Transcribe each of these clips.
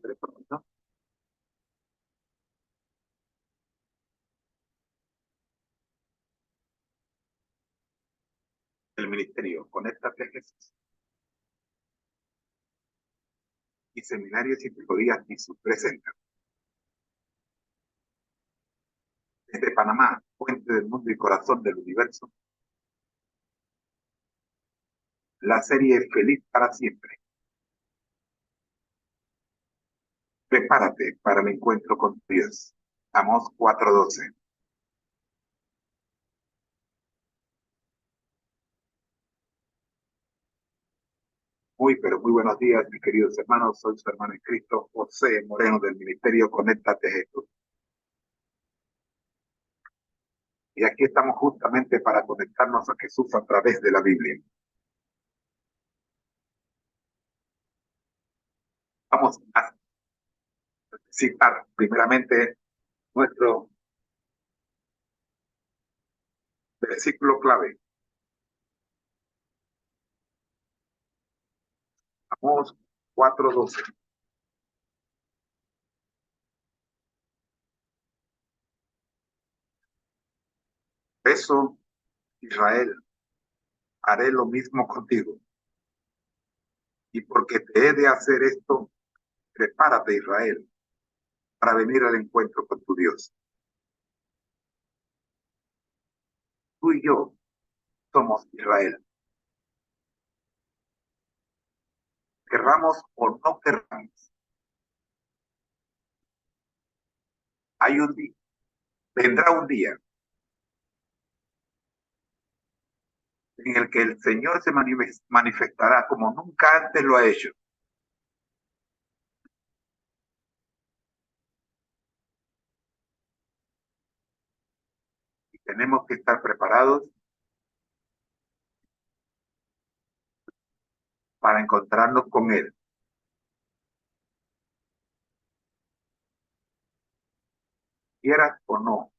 siempre pronto. El ministerio Conéctate a Jesús y Seminarios y Teologías Jesús presentan desde Panamá, fuente del mundo y corazón del universo, la serie Feliz para siempre. Prepárate para el encuentro con Dios. Amós 4:12. Muy, pero muy buenos días, mis queridos hermanos. Soy su hermano en Cristo, José Moreno, del Ministerio Conéctate a Jesús. Y aquí estamos justamente para conectarnos a Jesús a través de la Biblia. Vamos a citar primeramente nuestro versículo clave. Amós 4:12. Por eso, Israel, haré lo mismo contigo. Y porque te he de hacer esto, prepárate, Israel, para venir al encuentro con tu Dios. Tú y yo somos Israel. Querramos o no querramos. Hay un día, vendrá un día en el que el Señor se manifestará como nunca antes lo ha hecho. Y tenemos que estar preparados para encontrarnos con Él. Quieras o no,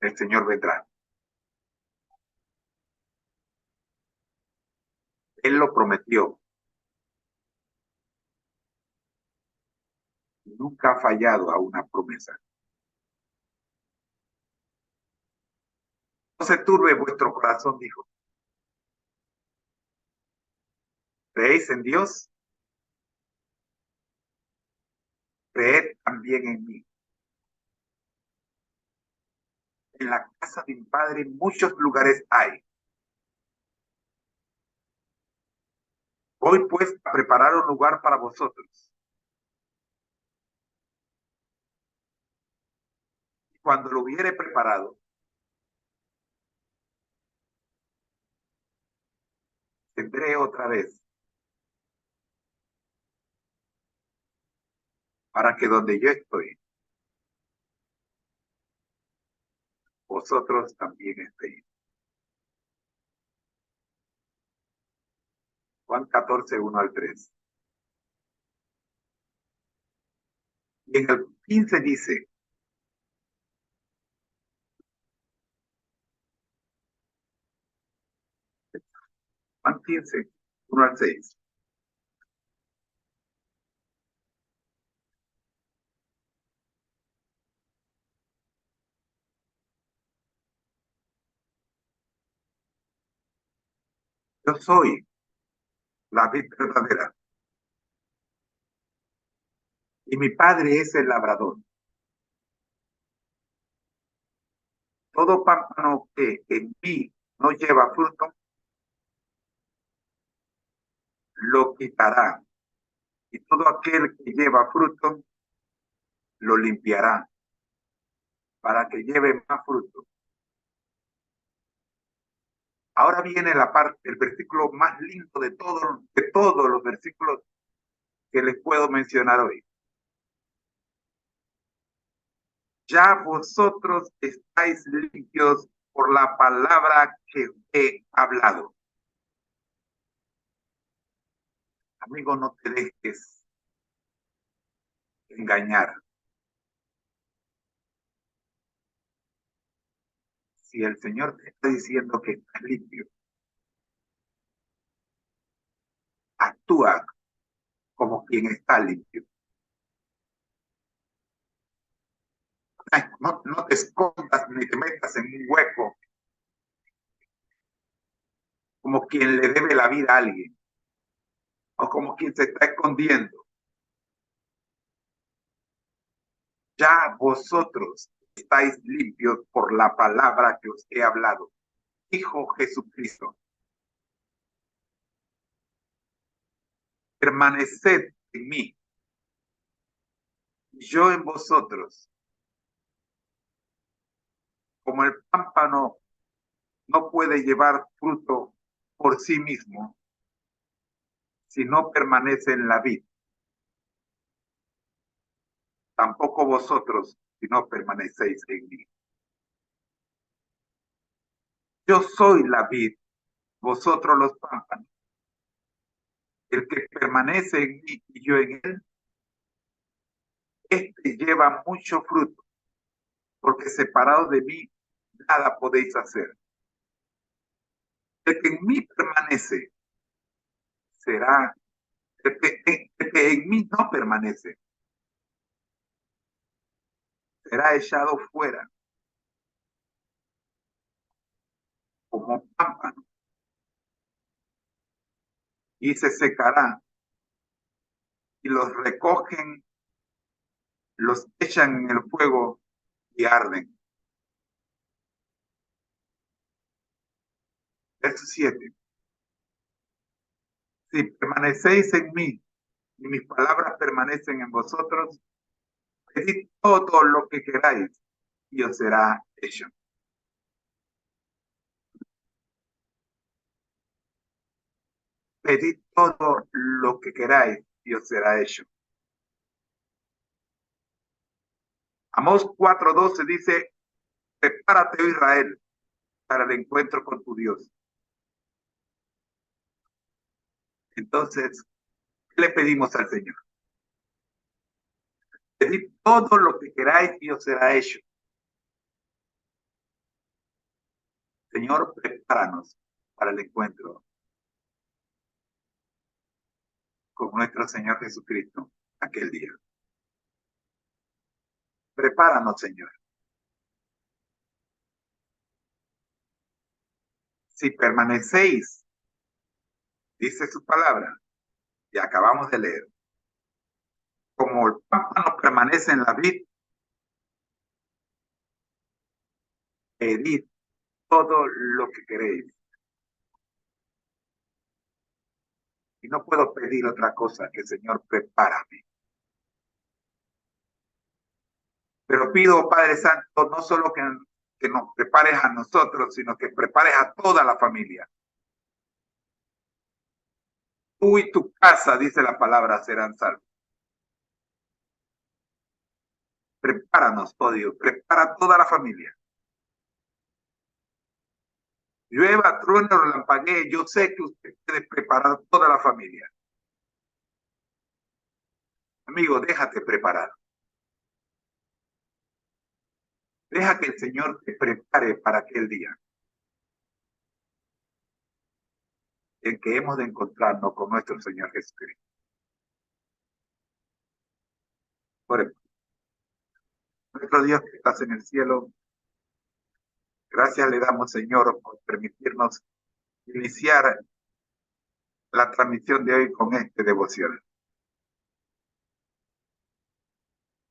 el Señor vendrá. Él lo prometió. Nunca ha fallado a una promesa. No se turbe vuestro corazón, dijo. ¿Creéis en Dios? Creed también en mí. En la casa de mi Padre muchos lugares hay. Voy pues a preparar un lugar para vosotros. Cuando lo hubiere preparado, vendré otra vez, para que donde yo estoy, vosotros también estéis. Juan 14:1-3. Y en el 15 dice, Juan 15:1-6. Yo soy la vid verdadera y mi Padre es el labrador. Todo pámpano que en mí no lleva fruto, lo quitará. Y todo aquel que lleva fruto, lo limpiará, para que lleve más fruto. Ahora viene la parte, el versículo más lindo de todos los versículos que les puedo mencionar hoy. Ya vosotros estáis limpios por la palabra que he hablado. Amigo, no te dejes engañar. Si el Señor te está diciendo que estás limpio, actúa como quien está limpio. No te escondas ni te metas en un hueco como quien le debe la vida a alguien o como quien se está escondiendo. Ya vosotros estáis limpios por la palabra que os he hablado. Dijo Jesucristo, permaneced en mí y yo en vosotros. Como el pámpano no puede llevar fruto por sí mismo si no permanece en la vid, tampoco vosotros si no permanecéis en mí. Yo soy la vid, vosotros los pámpanos. El que permanece en mí y yo en él, este lleva mucho fruto, porque separado de mí nada podéis hacer. El que en mí permanece será, el que en mí no permanece será echado fuera como pámpano y se secará, y los recogen, los echan en el fuego y arden. Verso 7. Si permanecéis en mí y mis palabras permanecen en vosotros, pedid todo lo que queráis y os será hecho. Pedid todo lo que queráis y os será hecho. Amós 4:12 dice, prepárate, oh Israel, para el encuentro con tu Dios. Entonces, ¿qué le pedimos al Señor? Pedid todo lo que queráis y os será hecho. Señor, prepáranos para el encuentro con nuestro Señor Jesucristo aquel día. Prepáranos, Señor. Si permanecéis, dice su palabra, y acabamos de leer, como el pámpano permanece en la vid, pedid todo lo que queréis. Y no puedo pedir otra cosa que, Señor, prepárame. Pero pido, Padre Santo, no solo que nos prepares a nosotros, sino que prepares a toda la familia. Tú y tu casa, dice la palabra, serán salvos. Prepáranos, oh Dios, prepara a toda la familia. Llueva, truene o relampaguee, yo sé que usted puede preparar toda la familia. Amigo, déjate preparar. Deja que el Señor te prepare para aquel día en que hemos de encontrarnos con nuestro Señor Jesucristo. Por nuestro Dios que estás en el cielo, gracias le damos, Señor, por permitirnos iniciar la transmisión de hoy con este devoción.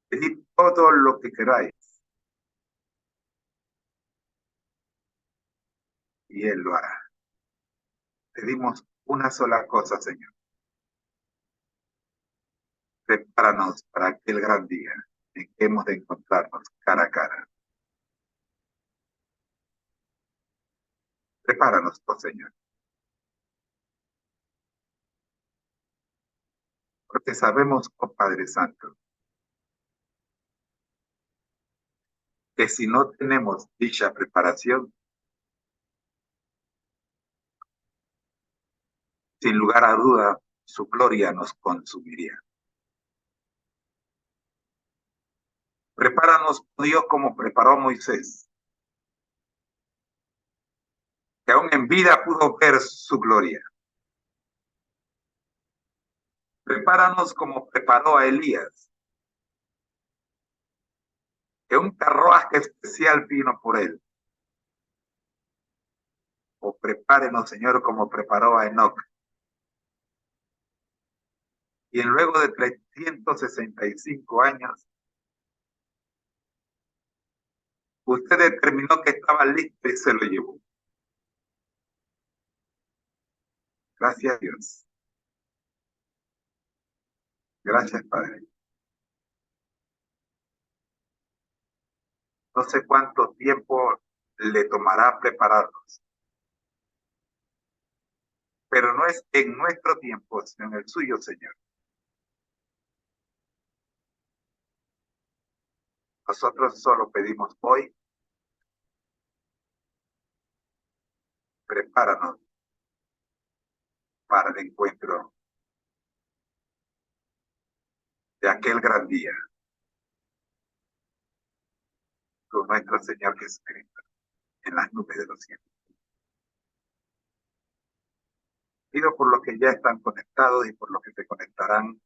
Pedid todo lo que queráis y Él lo hará. Pedimos una sola cosa, Señor. Prepáranos para aquel gran día en que hemos de encontrarnos cara a cara. Prepáranos, oh Señor. Porque sabemos, oh Padre Santo, que si no tenemos dicha preparación, sin lugar a duda, su gloria nos consumiría. Prepáranos, oh Dios, como preparó Moisés, que aún en vida pudo ver su gloria. Prepáranos como preparó a Elías, que un carruaje especial vino por él. O prepárenos, Señor, como preparó a Enoc. Y luego de 365 años, usted determinó que estaba listo y se lo llevó. Gracias a Dios. Gracias, Padre. No sé cuánto tiempo le tomará prepararnos, pero no es en nuestro tiempo, sino en el suyo, Señor. Nosotros solo pedimos hoy, prepáranos para el encuentro de aquel gran día con nuestro Señor Jesucristo en las nubes de los cielos. Pido por los que ya están conectados y por los que se conectarán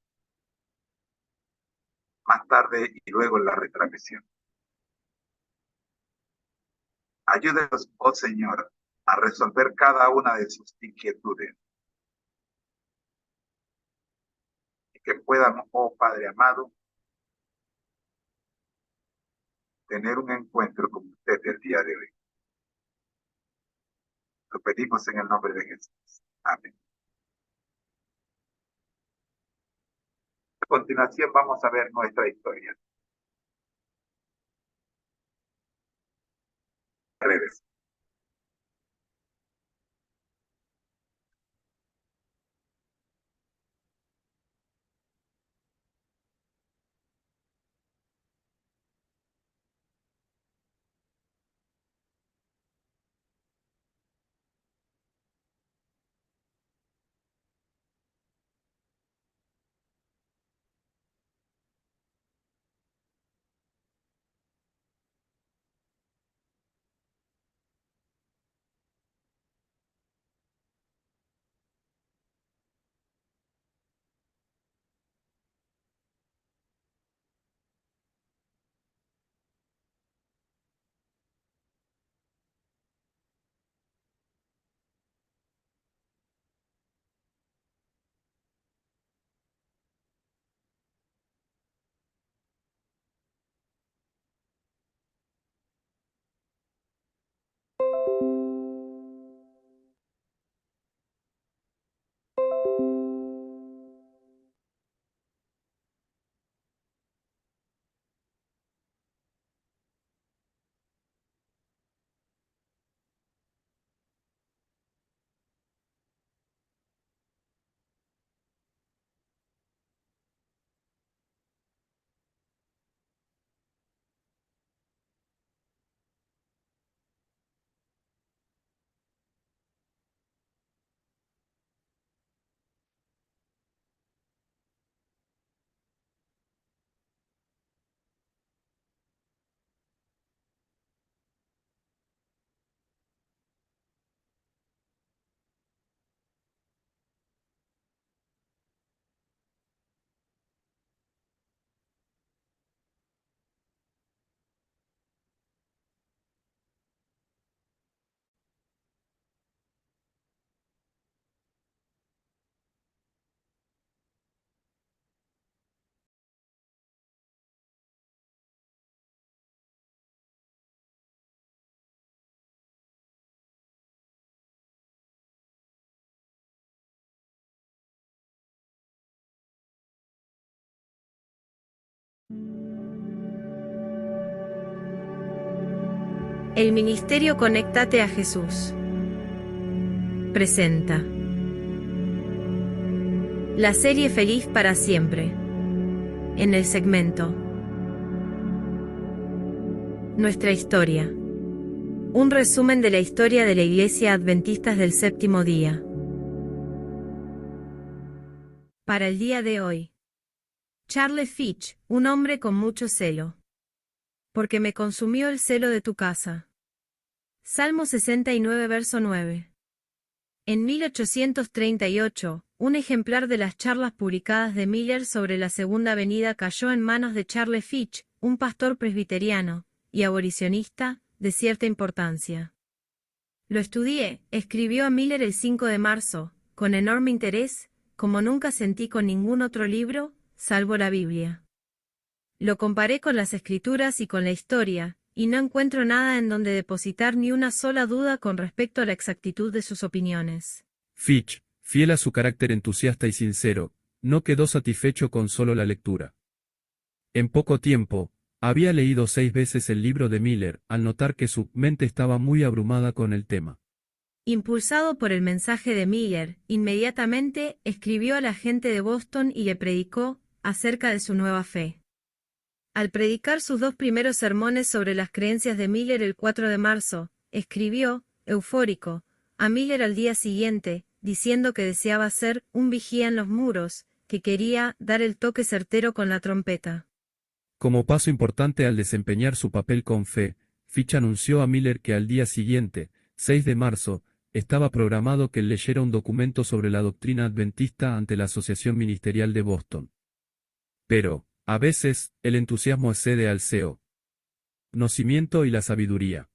más tarde y luego en la retransmisión. Ayúdenos, oh Señor, a resolver cada una de sus inquietudes y que puedan, oh Padre amado, tener un encuentro con usted el día de hoy. Lo pedimos en el nombre de Jesús. Amén. A continuación vamos a ver nuestra historia. Breves. El Ministerio Conéctate a Jesús presenta la serie Feliz para Siempre, en el segmento Nuestra Historia, un resumen de la historia de la Iglesia Adventistas del Séptimo Día. Para el día de hoy, Charles Fitch, un hombre con mucho celo. Porque me consumió el celo de tu casa. Salmo 69 verso 9. En 1838, un ejemplar de las charlas publicadas de Miller sobre la Segunda Venida cayó en manos de Charles Fitch, un pastor presbiteriano y abolicionista de cierta importancia. Lo estudié, escribió a Miller el 5 de marzo, con enorme interés, como nunca sentí con ningún otro libro, salvo la Biblia. Lo comparé con las Escrituras y con la historia, y no encuentro nada en donde depositar ni una sola duda con respecto a la exactitud de sus opiniones. Fitch, fiel a su carácter entusiasta y sincero, no quedó satisfecho con solo la lectura. En poco tiempo, había leído 6 veces el libro de Miller, al notar que su mente estaba muy abrumada con el tema. Impulsado por el mensaje de Miller, inmediatamente escribió a la gente de Boston y le predicó acerca de su nueva fe. Al predicar sus 2 primeros sermones sobre las creencias de Miller el 4 de marzo, escribió, eufórico, a Miller al día siguiente, diciendo que deseaba ser un vigía en los muros, que quería dar el toque certero con la trompeta. Como paso importante al desempeñar su papel con fe, Fitch anunció a Miller que al día siguiente, 6 de marzo, estaba programado que él leyera un documento sobre la doctrina adventista ante la Asociación Ministerial de Boston. Pero, a veces, el entusiasmo excede al conocimiento y la sabiduría.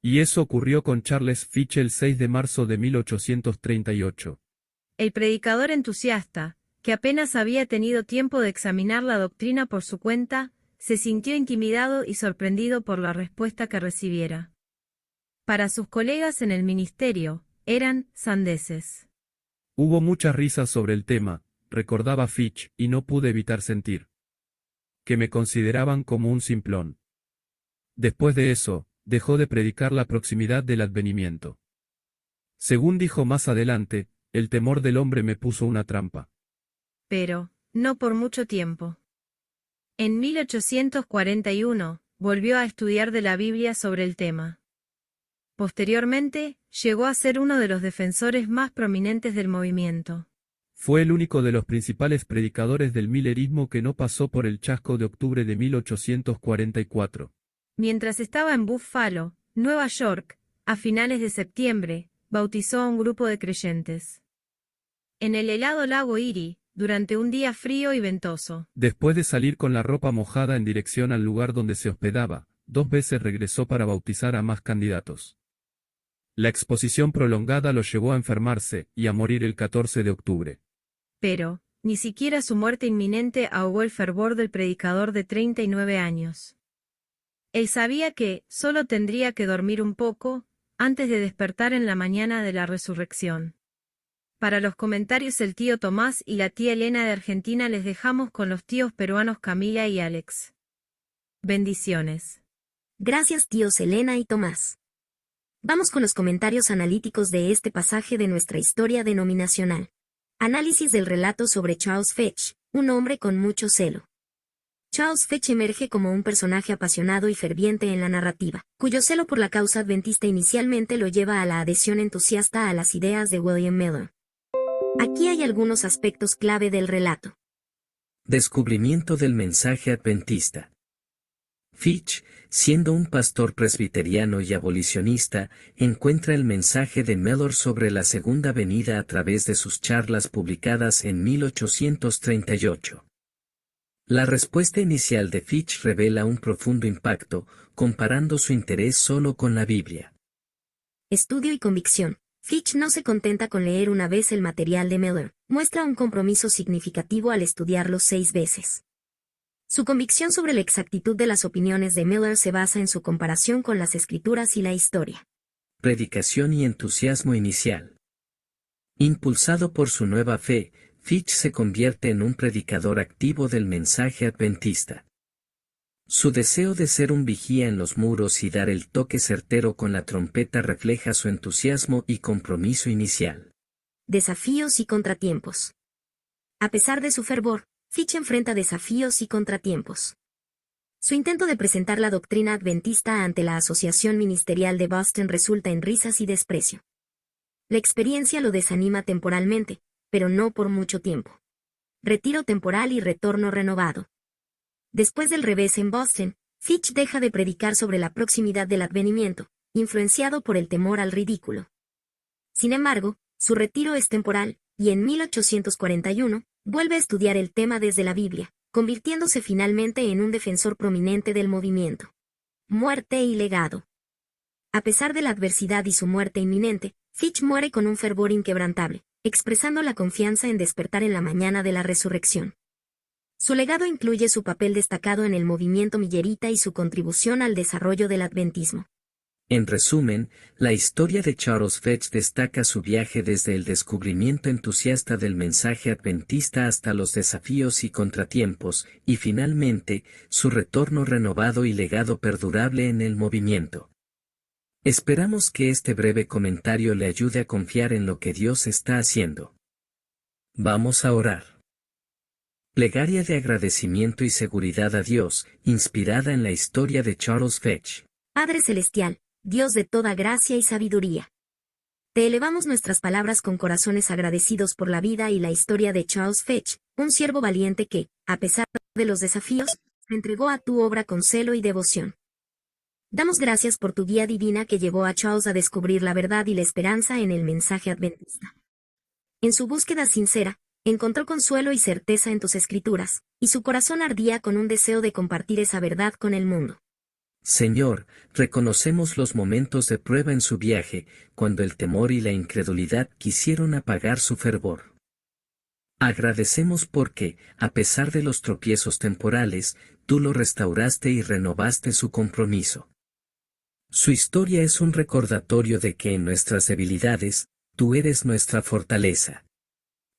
Y eso ocurrió con Charles Fitch el 6 de marzo de 1838. El predicador entusiasta, que apenas había tenido tiempo de examinar la doctrina por su cuenta, se sintió intimidado y sorprendido por la respuesta que recibiera. Para sus colegas en el ministerio, eran sandeces. Hubo muchas risas sobre el tema, recordaba Fitch, y no pude evitar sentir que me consideraban como un simplón. Después de eso, dejó de predicar la proximidad del advenimiento. Según dijo más adelante, el temor del hombre me puso una trampa. Pero, no por mucho tiempo. En 1841, volvió a estudiar de la Biblia sobre el tema. Posteriormente, llegó a ser uno de los defensores más prominentes del movimiento. Fue el único de los principales predicadores del millerismo que no pasó por el chasco de octubre de 1844. Mientras estaba en Buffalo, Nueva York, a finales de septiembre, bautizó a un grupo de creyentes. En el helado lago Erie, durante un día frío y ventoso. Después de salir con la ropa mojada en dirección al lugar donde se hospedaba, 2 veces regresó para bautizar a más candidatos. La exposición prolongada lo llevó a enfermarse y a morir el 14 de octubre. Pero, ni siquiera su muerte inminente ahogó el fervor del predicador de 39 años. Él sabía que solo tendría que dormir un poco, antes de despertar en la mañana de la resurrección. Para los comentarios el tío Tomás y la tía Elena de Argentina les dejamos con los tíos peruanos Camila y Alex. Bendiciones. Gracias tíos Elena y Tomás. Vamos con los comentarios analíticos de este pasaje de nuestra historia denominacional. Análisis del relato sobre Charles Fitch, un hombre con mucho celo. Charles Fitch emerge como un personaje apasionado y ferviente en la narrativa, cuyo celo por la causa adventista inicialmente lo lleva a la adhesión entusiasta a las ideas de William Miller. Aquí hay algunos aspectos clave del relato. Descubrimiento del mensaje adventista. Fitch, siendo un pastor presbiteriano y abolicionista, encuentra el mensaje de Miller sobre la segunda venida a través de sus charlas publicadas en 1838. La respuesta inicial de Fitch revela un profundo impacto, comparando su interés solo con la Biblia. Estudio y convicción. Fitch no se contenta con leer una vez el material de Miller, muestra un compromiso significativo al estudiarlo 6 veces. Su convicción sobre la exactitud de las opiniones de Miller se basa en su comparación con las Escrituras y la historia. Predicación y entusiasmo inicial. Impulsado por su nueva fe, Fitch se convierte en un predicador activo del mensaje adventista. Su deseo de ser un vigía en los muros y dar el toque certero con la trompeta refleja su entusiasmo y compromiso inicial. Desafíos y contratiempos. A pesar de su fervor, Fitch enfrenta desafíos y contratiempos. Su intento de presentar la doctrina adventista ante la Asociación Ministerial de Boston resulta en risas y desprecio. La experiencia lo desanima temporalmente, pero no por mucho tiempo. Retiro temporal y retorno renovado. Después del revés en Boston, Fitch deja de predicar sobre la proximidad del advenimiento, influenciado por el temor al ridículo. Sin embargo, su retiro es temporal, y en 1841, vuelve a estudiar el tema desde la Biblia, convirtiéndose finalmente en un defensor prominente del movimiento. Muerte y legado. A pesar de la adversidad y su muerte inminente, Fitch muere con un fervor inquebrantable, expresando la confianza en despertar en la mañana de la resurrección. Su legado incluye su papel destacado en el movimiento millerita y su contribución al desarrollo del adventismo. En resumen, la historia de Charles Fitch destaca su viaje desde el descubrimiento entusiasta del mensaje adventista hasta los desafíos y contratiempos, y finalmente, su retorno renovado y legado perdurable en el movimiento. Esperamos que este breve comentario le ayude a confiar en lo que Dios está haciendo. Vamos a orar. Plegaria de agradecimiento y seguridad a Dios, inspirada en la historia de Charles Fitch. Padre Celestial, Dios de toda gracia y sabiduría. Te elevamos nuestras palabras con corazones agradecidos por la vida y la historia de Charles Fitch, un siervo valiente que, a pesar de los desafíos, se entregó a tu obra con celo y devoción. Damos gracias por tu guía divina que llevó a Charles a descubrir la verdad y la esperanza en el mensaje adventista. En su búsqueda sincera, encontró consuelo y certeza en tus escrituras, y su corazón ardía con un deseo de compartir esa verdad con el mundo. Señor, reconocemos los momentos de prueba en su viaje, cuando el temor y la incredulidad quisieron apagar su fervor. Agradecemos porque, a pesar de los tropiezos temporales, tú lo restauraste y renovaste su compromiso. Su historia es un recordatorio de que en nuestras debilidades, tú eres nuestra fortaleza.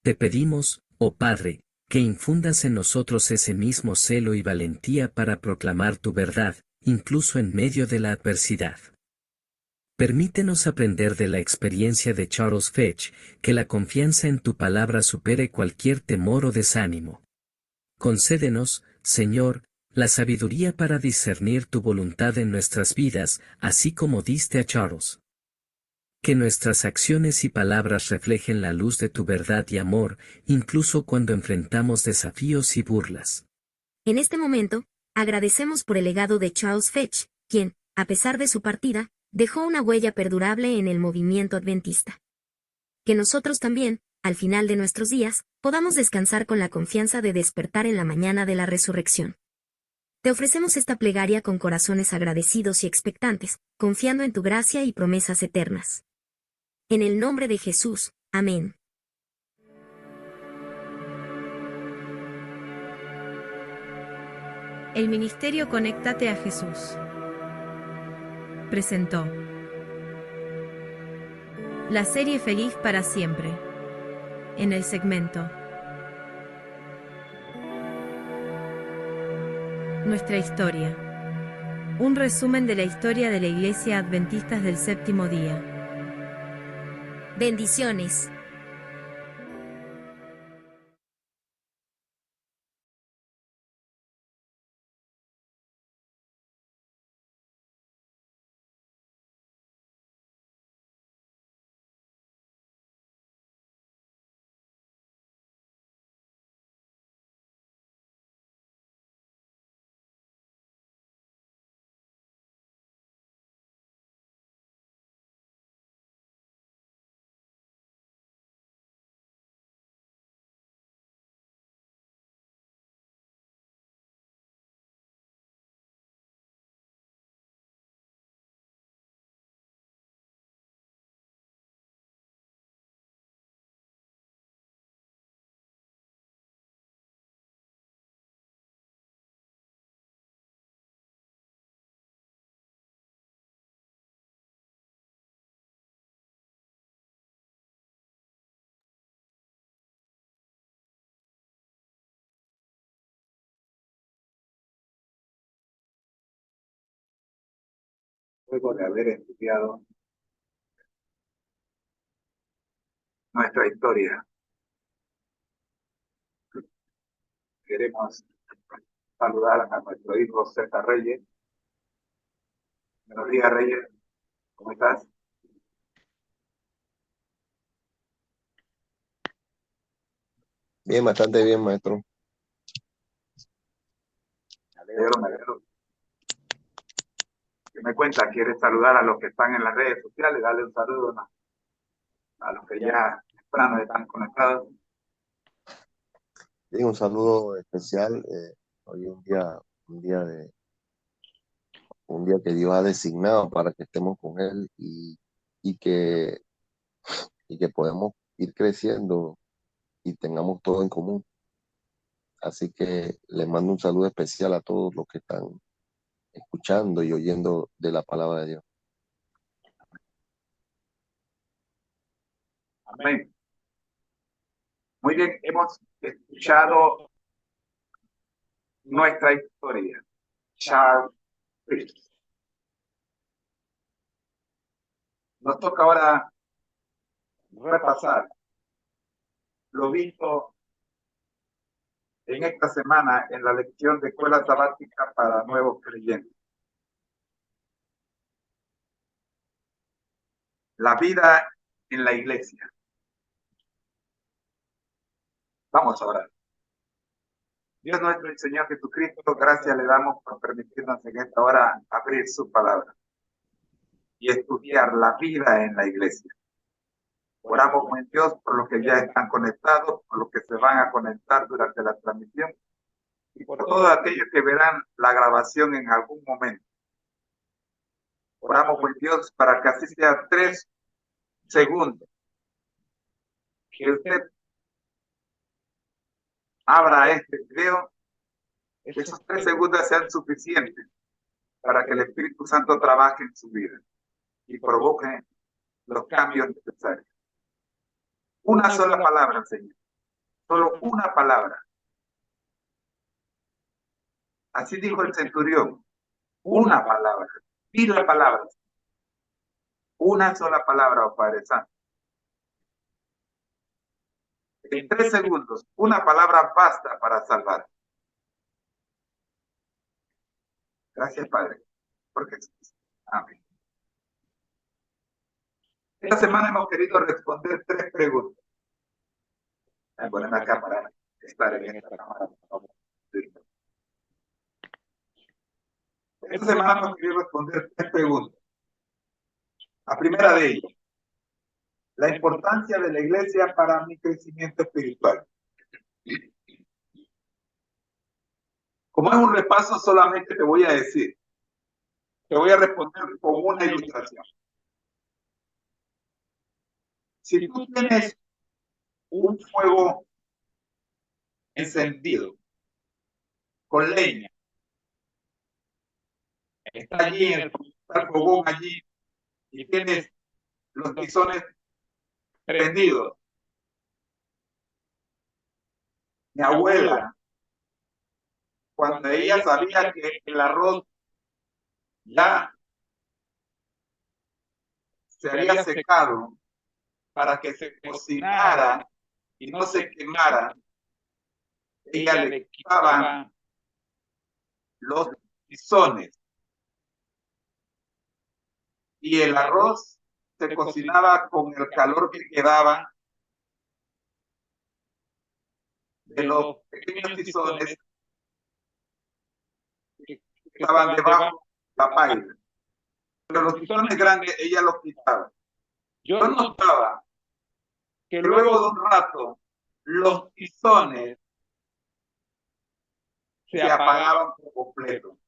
Te pedimos, oh Padre, que infundas en nosotros ese mismo celo y valentía para proclamar tu verdad, incluso en medio de la adversidad. Permítenos aprender de la experiencia de Charles Fitch, que la confianza en tu palabra supere cualquier temor o desánimo. Concédenos, Señor, la sabiduría para discernir tu voluntad en nuestras vidas, así como diste a Charles. Que nuestras acciones y palabras reflejen la luz de tu verdad y amor, incluso cuando enfrentamos desafíos y burlas. En este momento, agradecemos por el legado de Charles Fitch, quien, a pesar de su partida, dejó una huella perdurable en el movimiento adventista. Que nosotros también, al final de nuestros días, podamos descansar con la confianza de despertar en la mañana de la resurrección. Te ofrecemos esta plegaria con corazones agradecidos y expectantes, confiando en tu gracia y promesas eternas. En el nombre de Jesús, amén. El Ministerio Conéctate a Jesús presentó la serie Feliz para Siempre, en el segmento Nuestra Historia, un resumen de la historia de la Iglesia Adventistas del Séptimo Día. Bendiciones. Luego de haber estudiado nuestra historia, queremos saludar a nuestro hijo César Reyes. Buenos días, Reyes. ¿Cómo estás? Bien, bastante bien, maestro. Me alegro. ¿Qué me cuenta? ¿Quieres saludar a los que están en las redes sociales? Dale un saludo a los que ya temprano están conectados. Sí, un saludo especial. Hoy es un día que Dios ha designado para que estemos con Él y que, y que podemos ir creciendo y tengamos todo en común. Así que les mando un saludo especial a todos los que están escuchando y oyendo de la palabra de Dios. Amén. Muy bien, hemos escuchado nuestra historia. Charles Fitch. Nos toca ahora repasar lo visto en esta semana en la lección de escuela sabática para nuevos creyentes. La vida en la iglesia. Vamos a orar. Dios nuestro y Señor Jesucristo, gracias le damos por permitirnos en esta hora abrir su palabra y estudiar la vida en la iglesia. Oramos con Dios por los que ya están conectados, por los que se van a conectar durante la transmisión y por todos aquellos que verán la grabación en algún momento. Oramos con Dios para que así sea 3 segundos. Que usted abra este video, esos 3 segundos sean suficientes para que el Espíritu Santo trabaje en su vida y provoque los cambios necesarios. Una sola palabra, Señor. Solo una palabra. Así dijo el centurión. Una palabra. Y la palabra. Una sola palabra, oh Padre Santo. En 3 segundos, una palabra basta para salvar. Gracias, Padre, por Jesús. Amén. Esta semana hemos querido responder 3 preguntas. Voy a poner acá para estar en esta cámara. Esta semana hemos querido responder 3 preguntas. La primera de ellas, la importancia de la iglesia para mi crecimiento espiritual. Como es un repaso, solamente te voy a decir, te voy a responder con una ilustración. Si tú tienes un fuego encendido con leña, está allí en el fogón allí y tienes los tizones prendidos. Mi abuela, cuando ella sabía que el arroz ya se había secado para que se cocinara y no se quemara, ella le quitaba los tizones y el arroz se cocinaba con el calor que quedaba de los pequeños tizones que estaban debajo de la paila. Pero los tizones grandes ella los quitaba. Yo notaba que luego de un rato los tizones se apagaban por completo.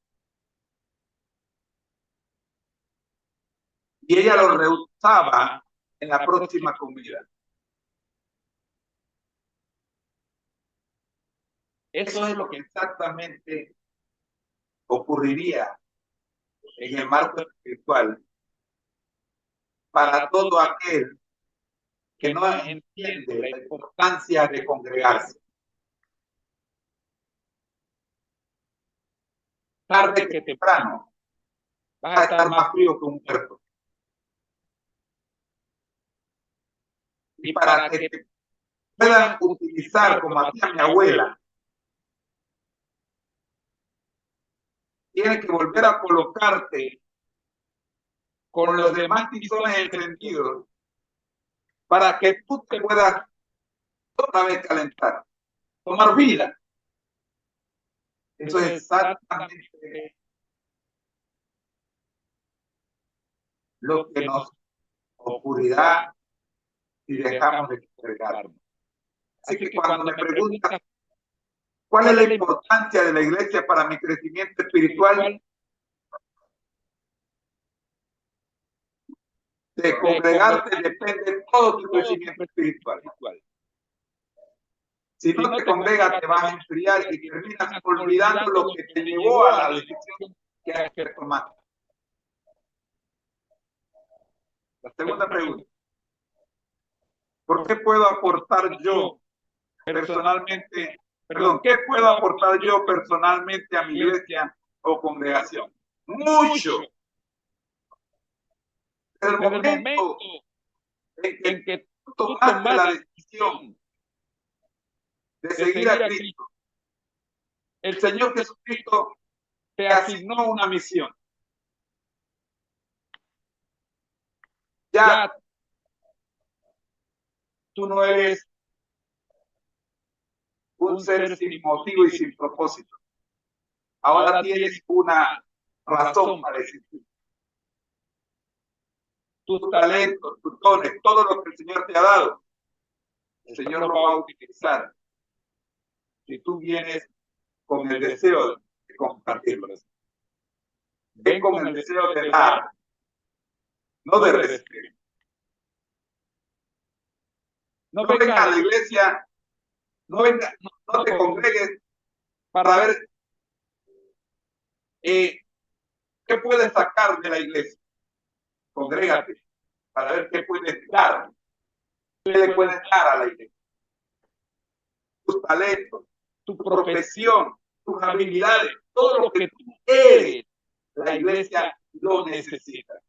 Y ella los reusaba en la próxima comida. Eso es lo que exactamente ocurriría en el marco espiritual para todo aquel que no entiende la importancia de congregarse. Tarde que temprano va a estar más frío que un muerto. Y para que te puedan utilizar como hacía mi abuela, tienes que volver a colocarte con los demás tizones encendidos para que tú te puedas otra vez calentar, tomar vida. Eso es exactamente lo que nos ocurrirá si dejamos de congregarnos. Así que cuando me preguntas cuál es la importancia de la iglesia para mi crecimiento espiritual, de congregarte depende todo tu crecimiento espiritual. Si no te congregas, te vas a enfriar y terminas olvidando lo que te llevó a la decisión que hay que tomar. La segunda pregunta. ¿Por qué puedo aportar yo personalmente, qué puedo aportar yo personalmente a mi iglesia o congregación? Mucho. Desde el momento en que tú tomaste la decisión de seguir a Cristo, el Señor Jesucristo te asignó una misión. Ya tú no eres un ser sin motivo y sin propósito. Ahora tienes una razón para existir. Tus talentos, tus dones, todo lo que el Señor te ha dado, el Señor lo va a utilizar si tú vienes con el deseo de compartirlos. Ven con el deseo de dar, no de recibir. No vengas a la iglesia, no te congregues para ver qué puedes sacar de la iglesia. Congrégate para ver qué puedes dar. ¿Qué le puedes dar a la iglesia? Tus talentos, tu profesión, tus habilidades, todo lo que tú eres, la iglesia lo necesita.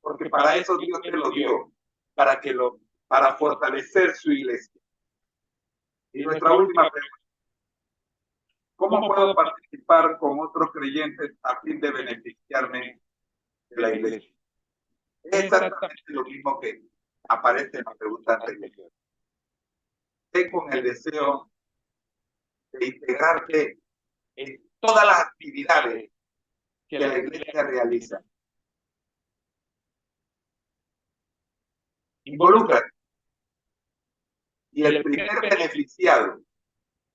Porque para eso Dios te lo dio, para fortalecer su iglesia. Y nuestra última pregunta. ¿Cómo puedo participar con otros creyentes a fin de beneficiarme de la iglesia? Es exactamente lo mismo que aparece en la pregunta anterior. Ten con el deseo de integrarte en todas las actividades que la iglesia realiza. Involúcrate. Y el primer beneficiado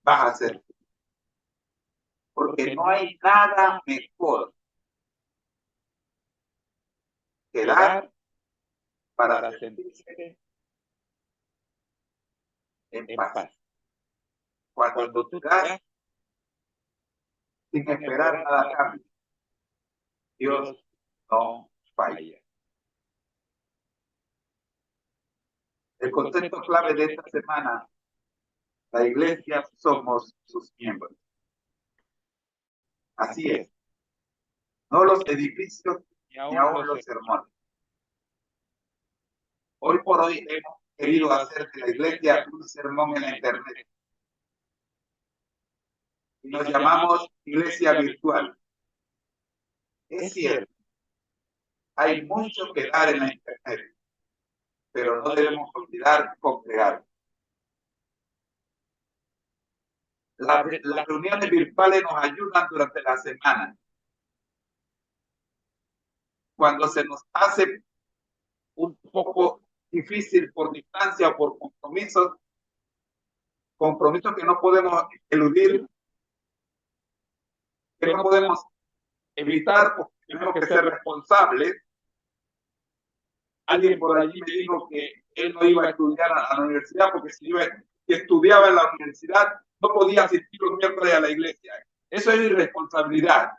vas a ser tú. Porque no hay nada mejor que dar para sentirse en paz. Cuando tú das sin esperar nada a cambio, Dios no falla. El concepto clave de esta semana, la iglesia somos sus miembros. Así es. No los edificios ni aún los sermones. Hoy por hoy hemos querido hacer de la iglesia un sermón en la internet. Y nos llamamos iglesia virtual. Es cierto, hay mucho que dar en la internet, pero no debemos olvidar congregar. Las reuniones virtuales nos ayudan durante la semana. Cuando se nos hace un poco difícil por distancia o por compromisos que no podemos eludir, que no podemos evitar porque tenemos que ser responsables. Alguien por allí me dijo que él no iba a estudiar a la universidad porque si estudiaba en la universidad no podía asistir los miércoles a la iglesia. Eso es irresponsabilidad.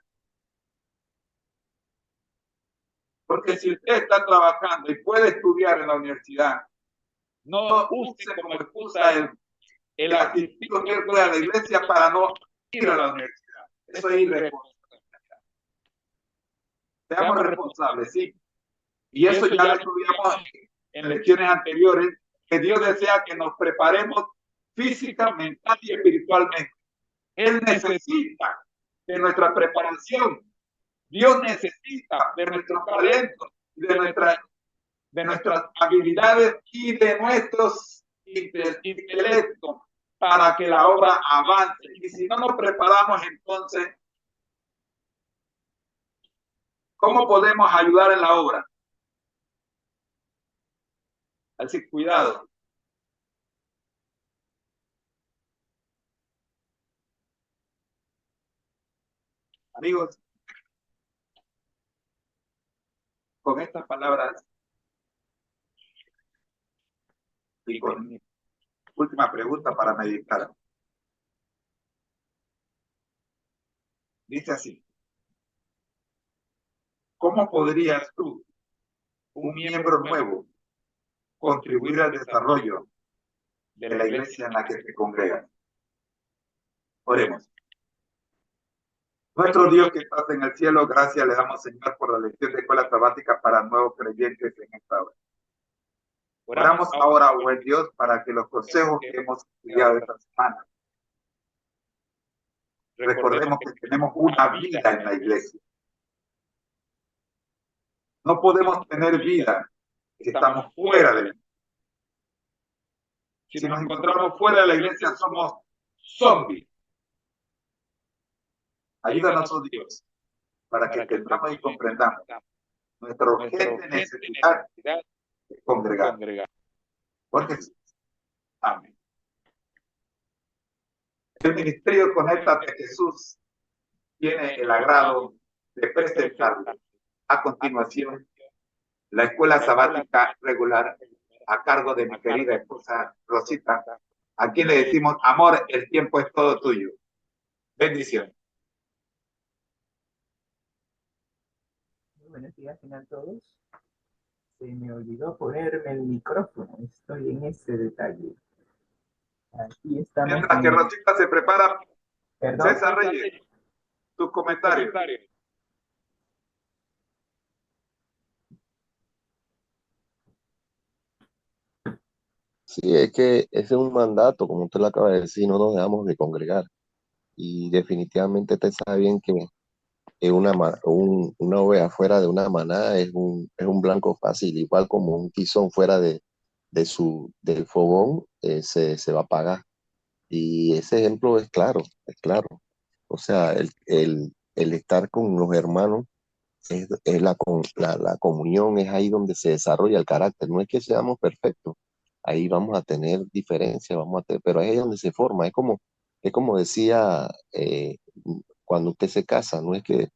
Porque si usted está trabajando y puede estudiar en la universidad, no use como excusa el asistir los miércoles a la iglesia para no ir a la universidad. Eso es irresponsabilidad. Seamos responsables, sí. Y eso ya lo estudiamos en lecciones anteriores, que Dios desea que nos preparemos física, mental y espiritualmente. Él necesita de nuestra preparación. Dios necesita de nuestros talentos, de nuestras habilidades y de nuestros intelectos para que la obra avance. Y si no nos preparamos, entonces, ¿cómo podemos ayudar en la obra? Así, cuidado. Amigos, con estas palabras y con mi última pregunta para meditar, dice así: ¿cómo podrías tú, un miembro nuevo, contribuir al desarrollo de la iglesia en la que te congregas? Oremos. Nuestro Dios que estás en el cielo, gracias le damos, Señor, por la lección de escuela sabática para nuevos creyentes en esta hora. Oramos ahora, buen Dios, para que los consejos que hemos estudiado esta semana, recordemos que tenemos una vida en la iglesia. No podemos tener vida si estamos fuera de la iglesia. Si nos encontramos fuera de la iglesia, somos zombies. Ayúdanos, oh Dios, para que entendamos y comprendamos nuestra urgente necesidad de congregar. Por Jesús. Amén. El Ministerio Conéctate Jesús tiene el agrado de presentarle a continuación la escuela sabática regular a cargo de mi querida esposa Rosita, a quien le decimos: amor, el tiempo es todo tuyo. Bendiciones. Buenos días, tengan todos. Se me olvidó ponerme el micrófono, estoy en ese detalle. Aquí estamos. Mientras que Rosita se prepara, ¿Perdón? César Reyes, tus comentarios. Sí, es que ese es un mandato, como usted lo acaba de decir, no nos dejamos de congregar. Y definitivamente usted sabe bien que una oveja fuera de una manada es un blanco fácil, igual como un tizón fuera del fogón, se va a apagar. Y ese ejemplo es claro, es claro. O sea, el estar con los hermanos es la comunión, es ahí donde se desarrolla el carácter. No es que seamos perfectos, ahí vamos a tener diferencias, pero es ahí donde se forma. Es como decía, cuando usted se casa, no es que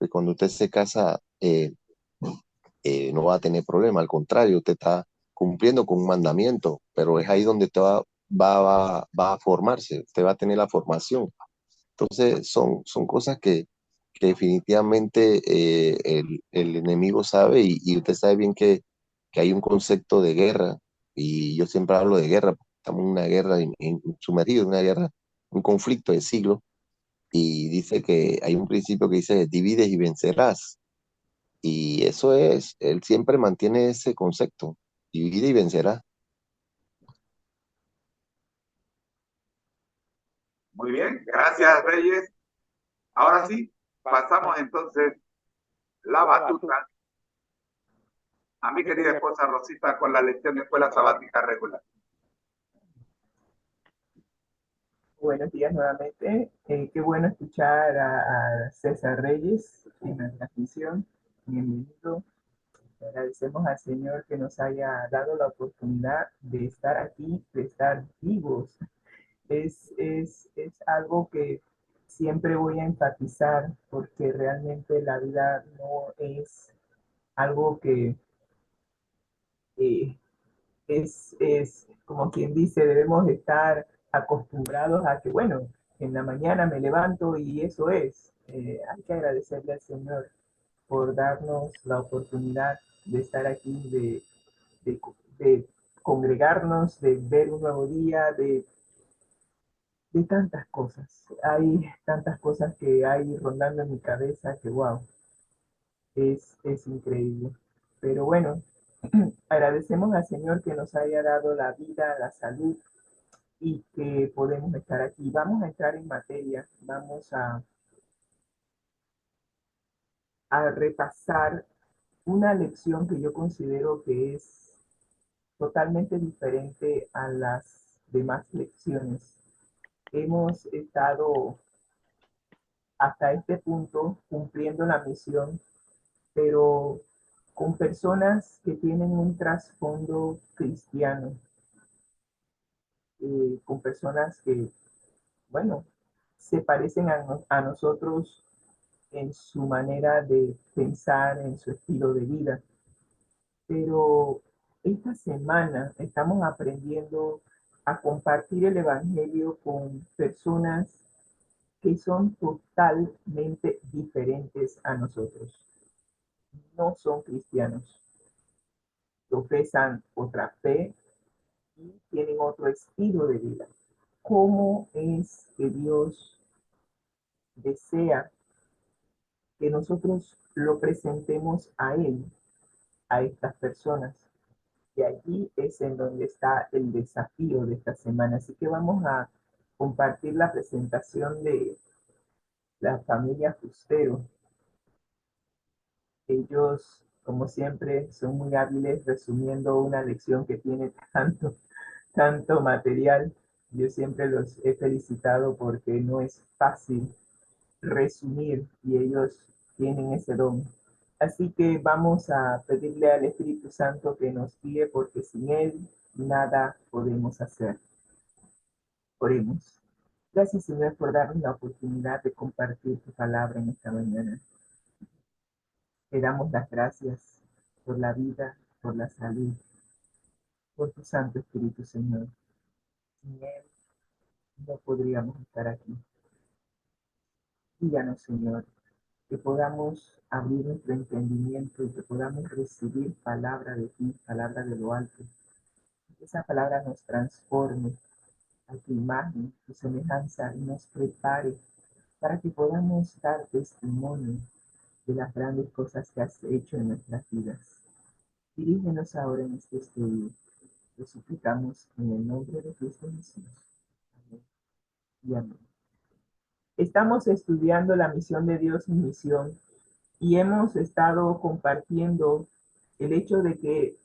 cuando usted se casa no va a tener problema, al contrario, usted está cumpliendo con un mandamiento, pero es ahí donde usted va a formarse, usted va a tener la formación. Entonces, son cosas que definitivamente el enemigo sabe y usted sabe bien que hay un concepto de guerra y yo siempre hablo de guerra, porque estamos en una guerra, sumergidos en una guerra, un conflicto de siglos y dice que hay un principio que dice divides y vencerás y eso es, él siempre mantiene ese concepto, divide y vencerás. Muy bien, gracias, Reyes. Ahora sí, pasamos entonces la batuta a mi querida esposa Rosita con la lección de escuela sabática regular. Buenos días nuevamente. Qué bueno escuchar a César Reyes en la transmisión. Bienvenido. Agradecemos al Señor que nos haya dado la oportunidad de estar aquí, de estar vivos. Es algo que siempre voy a enfatizar porque realmente la vida no es algo que eh, es como quien dice, debemos estar acostumbrados a que, bueno, en la mañana me levanto y eso es. Hay que agradecerle al Señor por darnos la oportunidad de estar aquí, de, de congregarnos, de ver un nuevo día, de tantas cosas. Hay tantas cosas que hay rondando en mi cabeza que, wow, es increíble. Pero bueno, agradecemos al Señor que nos haya dado la vida, la salud y que podemos estar aquí. Vamos a entrar en materia, vamos a repasar una lección que yo considero que es totalmente diferente a las demás lecciones. Hemos estado hasta este punto cumpliendo la misión, pero con personas que tienen un trasfondo cristiano, con personas que, bueno, se parecen a nosotros en su manera de pensar, en su estilo de vida. Pero esta semana estamos aprendiendo a compartir el Evangelio con personas que son totalmente diferentes a nosotros. No son cristianos, profesan otra fe y tienen otro estilo de vida. ¿Cómo es que Dios desea que nosotros lo presentemos a Él, a estas personas? Y allí es en donde está el desafío de esta semana. Así que vamos a compartir la presentación de la familia Fustero. Ellos, como siempre, son muy hábiles resumiendo una lección que tiene tanto material. Yo siempre los he felicitado porque no es fácil resumir y ellos tienen ese don. Así que vamos a pedirle al Espíritu Santo que nos guíe porque sin Él nada podemos hacer. Oremos. Gracias, Señor, por darnos la oportunidad de compartir tu palabra en esta mañana. Te damos las gracias por la vida, por la salud, por tu Santo Espíritu, Señor. Sin Él no podríamos estar aquí. Díganos, Señor, que podamos abrir nuestro entendimiento y que podamos recibir palabra de ti, palabra de lo alto. Que esa palabra nos transforme a tu imagen, tu semejanza y nos prepare para que podamos dar testimonio de las grandes cosas que has hecho en nuestras vidas. Dirígenos ahora en este estudio. Lo suplicamos en el nombre de Cristo Jesús. Amén y amén. Estamos estudiando la misión de Dios en misión y hemos estado compartiendo el hecho de que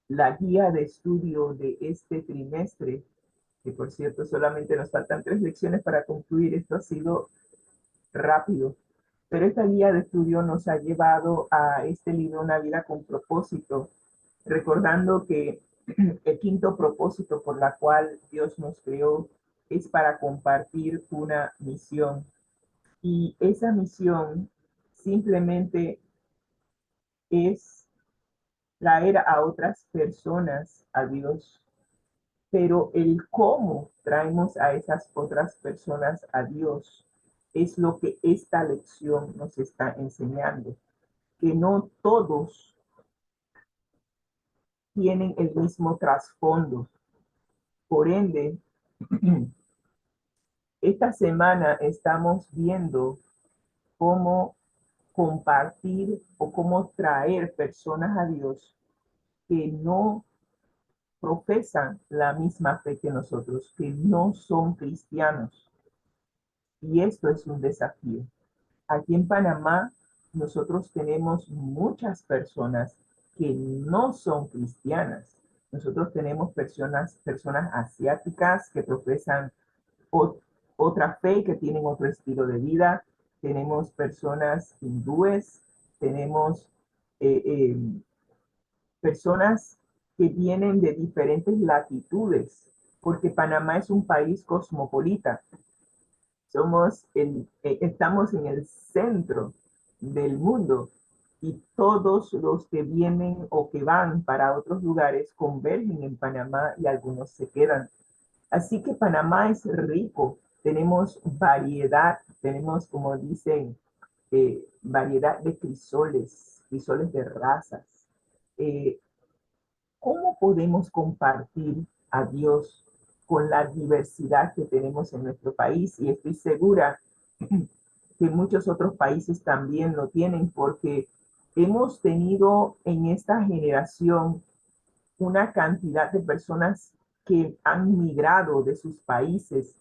la guía de estudio de este trimestre, que por cierto solamente nos faltan 3 lecciones para concluir, esto ha sido rápido, pero esta guía de estudio nos ha llevado a este libro Una vida con propósito, recordando que el quinto propósito por la cual Dios nos creó es para compartir una misión. Y esa misión simplemente es traer a otras personas a Dios. Pero el cómo traemos a esas otras personas a Dios es lo que esta lección nos está enseñando. Que no todos tienen el mismo trasfondo. Por ende, esta semana estamos viendo cómo compartir o cómo traer personas a Dios que no profesan la misma fe que nosotros, que no son cristianos. Y esto es un desafío. Aquí en Panamá, nosotros tenemos muchas personas que no son cristianas. Nosotros tenemos personas asiáticas que profesan otra fe, que tienen otro estilo de vida. Tenemos personas hindúes, tenemos personas que vienen de diferentes latitudes, porque Panamá es un país cosmopolita. Estamos en el centro del mundo y todos los que vienen o que van para otros lugares convergen en Panamá y algunos se quedan. Así que Panamá es rico, tenemos variedad, tenemos, como dicen, variedad de crisoles de razas. ¿Cómo podemos compartir a Dios con la diversidad que tenemos en nuestro país? Y estoy segura que muchos otros países también lo tienen, porque hemos tenido en esta generación una cantidad de personas que han migrado de sus países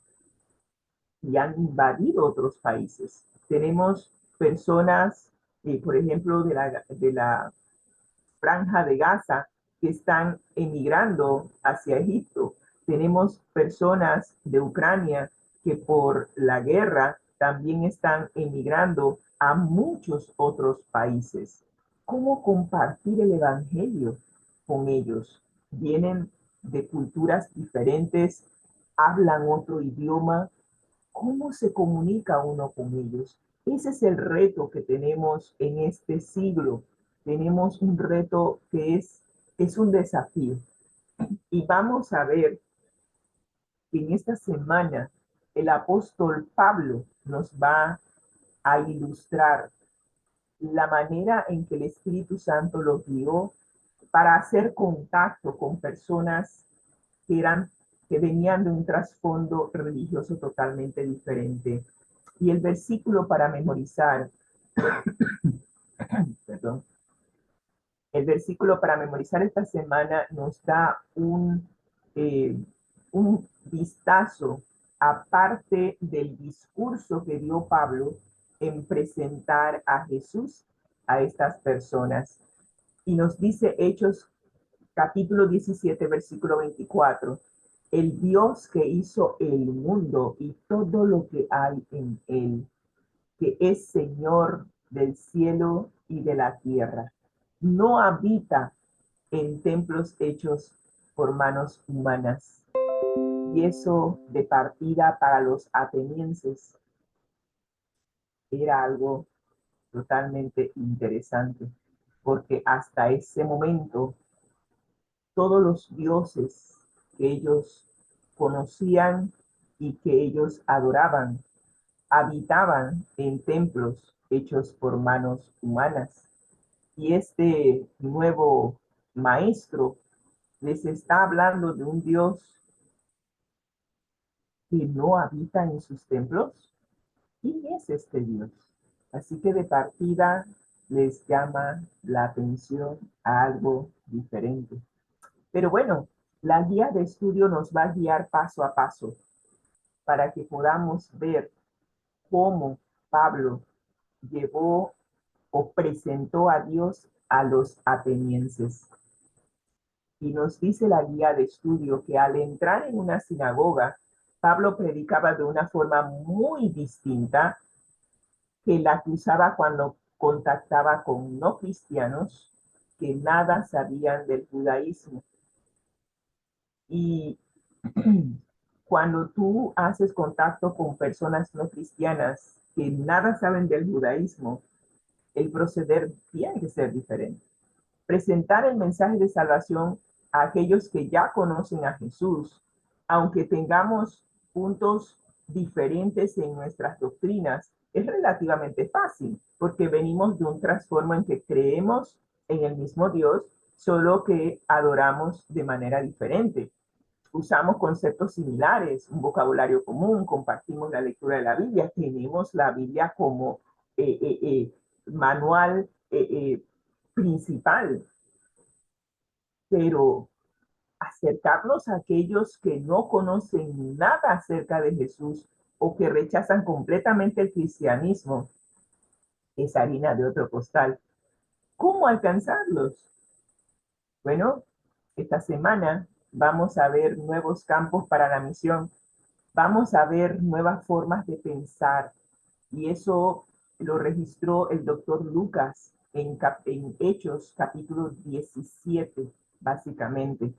y han invadido otros países. Tenemos personas, por ejemplo, de la Franja de Gaza, que están emigrando hacia Egipto. Tenemos personas de Ucrania que por la guerra también están emigrando a muchos otros países. ¿Cómo compartir el evangelio con ellos? Vienen de culturas diferentes, hablan otro idioma. ¿Cómo se comunica uno con ellos? Ese es el reto que tenemos en este siglo. Tenemos un reto que es un desafío. Y vamos a ver que en esta semana el apóstol Pablo nos va a ilustrar la manera en que el Espíritu Santo lo guió para hacer contacto con personas que venían de un trasfondo religioso totalmente diferente. Y el versículo para memorizar, perdón, el versículo para memorizar esta semana nos da un vistazo aparte del discurso que dio Pablo en presentar a Jesús a estas personas. Y nos dice Hechos capítulo 17, versículo 24, el Dios que hizo el mundo y todo lo que hay en él, que es Señor del cielo y de la tierra, no habita en templos hechos por manos humanas. Y eso de partida para los atenienses era algo totalmente interesante, porque hasta ese momento todos los dioses que ellos conocían y que ellos adoraban habitaban en templos hechos por manos humanas. Y este nuevo maestro les está hablando de un Dios que no habita en sus templos. ¿Quién es este Dios? Así que de partida les llama la atención a algo diferente. Pero bueno, la guía de estudio nos va a guiar paso a paso para que podamos ver cómo Pablo llevó o presentó a Dios a los atenienses. Y nos dice la guía de estudio que al entrar en una sinagoga, Pablo predicaba de una forma muy distinta que la que usaba cuando contactaba con no cristianos que nada sabían del judaísmo. Y cuando tú haces contacto con personas no cristianas que nada saben del judaísmo, el proceder tiene que ser diferente. Presentar el mensaje de salvación a aquellos que ya conocen a Jesús, aunque tengamos puntos diferentes en nuestras doctrinas, es relativamente fácil, porque venimos de un trasfondo en que creemos en el mismo Dios, solo que adoramos de manera diferente. Usamos conceptos similares, un vocabulario común, compartimos la lectura de la Biblia, tenemos la Biblia como manual principal, pero acercarnos a aquellos que no conocen nada acerca de Jesús o que rechazan completamente el cristianismo es harina de otro costal. ¿Cómo alcanzarlos? Bueno, esta semana vamos a ver nuevos campos para la misión, vamos a ver nuevas formas de pensar y eso lo registró el doctor Lucas en Hechos capítulo 17, básicamente.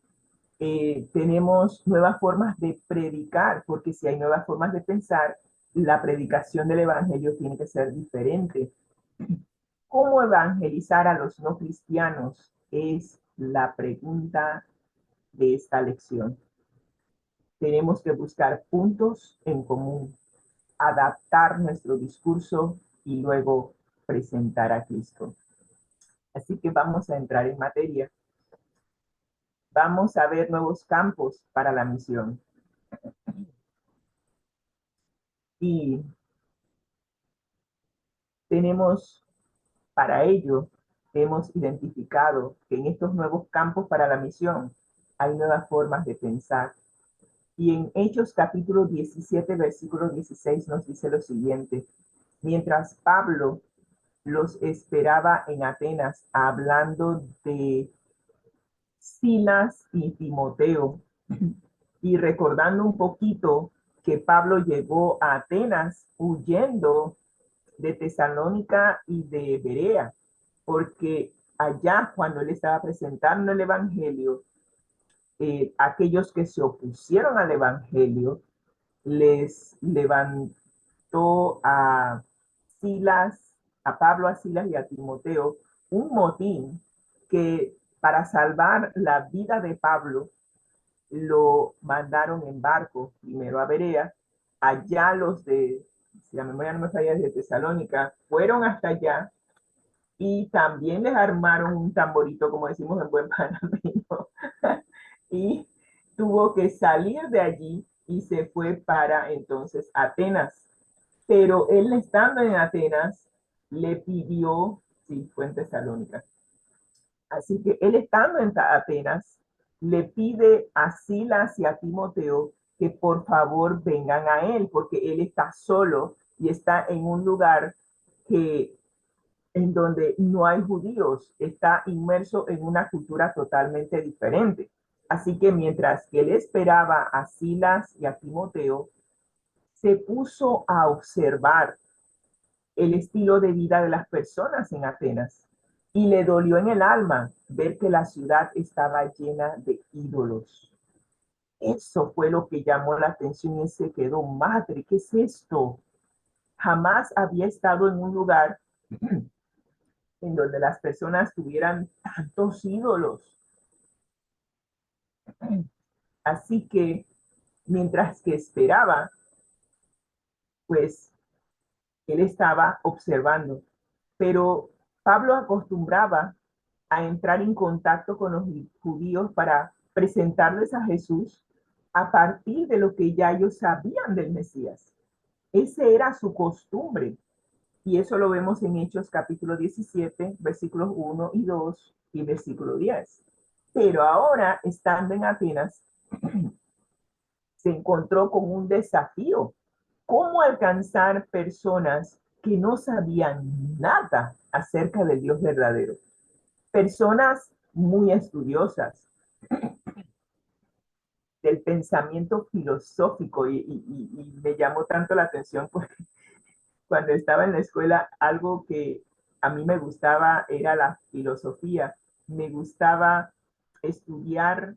Tenemos nuevas formas de predicar, porque si hay nuevas formas de pensar, la predicación del evangelio tiene que ser diferente. ¿Cómo evangelizar a los no cristianos? Es la pregunta de esta lección. Tenemos que buscar puntos en común, adaptar nuestro discurso y luego presentar a Cristo. Así que vamos a entrar en materia. Vamos a ver nuevos campos para la misión. Y tenemos, para ello, hemos identificado que en estos nuevos campos para la misión hay nuevas formas de pensar. Y en Hechos capítulo 17, versículo 16 nos dice lo siguiente: mientras Pablo los esperaba en Atenas, hablando de Silas y Timoteo, y recordando un poquito que Pablo llegó a Atenas huyendo de Tesalónica y de Berea, porque allá cuando él estaba presentando el Evangelio, aquellos que se opusieron al Evangelio les levantó a a Pablo, a Silas y a Timoteo un motín que para salvar la vida de Pablo lo mandaron en barco primero a Berea. Allá los de, si la memoria no me falla, de Tesalónica fueron hasta allá y también les armaron un tamborito, como decimos en buen panameño, y tuvo que salir de allí y se fue para entonces Atenas. Pero él estando en Atenas le pidió, sí, fue en Tesalónica. Así que él estando en Atenas le pide a Silas y a Timoteo que por favor vengan a él, porque él está solo y está en un lugar que en donde no hay judíos, está inmerso en una cultura totalmente diferente. Así que mientras que él esperaba a Silas y a Timoteo, se puso a observar el estilo de vida de las personas en Atenas y le dolió en el alma ver que la ciudad estaba llena de ídolos. Eso fue lo que llamó la atención y se quedó, madre, ¿qué es esto? Jamás había estado en un lugar en donde las personas tuvieran tantos ídolos. Así que mientras que esperaba, pues él estaba observando. Pero Pablo acostumbraba a entrar en contacto con los judíos para presentarles a Jesús a partir de lo que ya ellos sabían del Mesías. Ese era su costumbre. Y eso lo vemos en Hechos capítulo 17, versículos 1 y 2 y versículo 10. Pero ahora, estando en Atenas, se encontró con un desafío. ¿Cómo alcanzar personas que no sabían nada acerca del Dios verdadero? Personas muy estudiosas del pensamiento filosófico y me llamó tanto la atención porque cuando estaba en la escuela algo que a mí me gustaba era la filosofía. Me gustaba estudiar,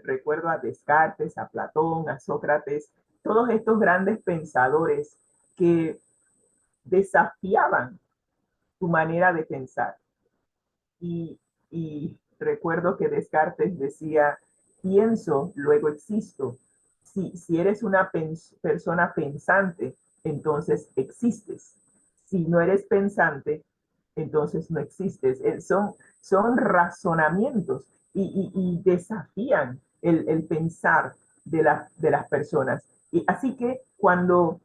recuerdo a Descartes, a Platón, a Sócrates, todos estos grandes pensadores que desafiaban tu manera de pensar. Y recuerdo que Descartes decía, pienso, luego existo. Si eres una persona pensante, entonces existes. Si no eres pensante, entonces no existes. Son razonamientos y desafían el pensar de las personas. Y así que cuando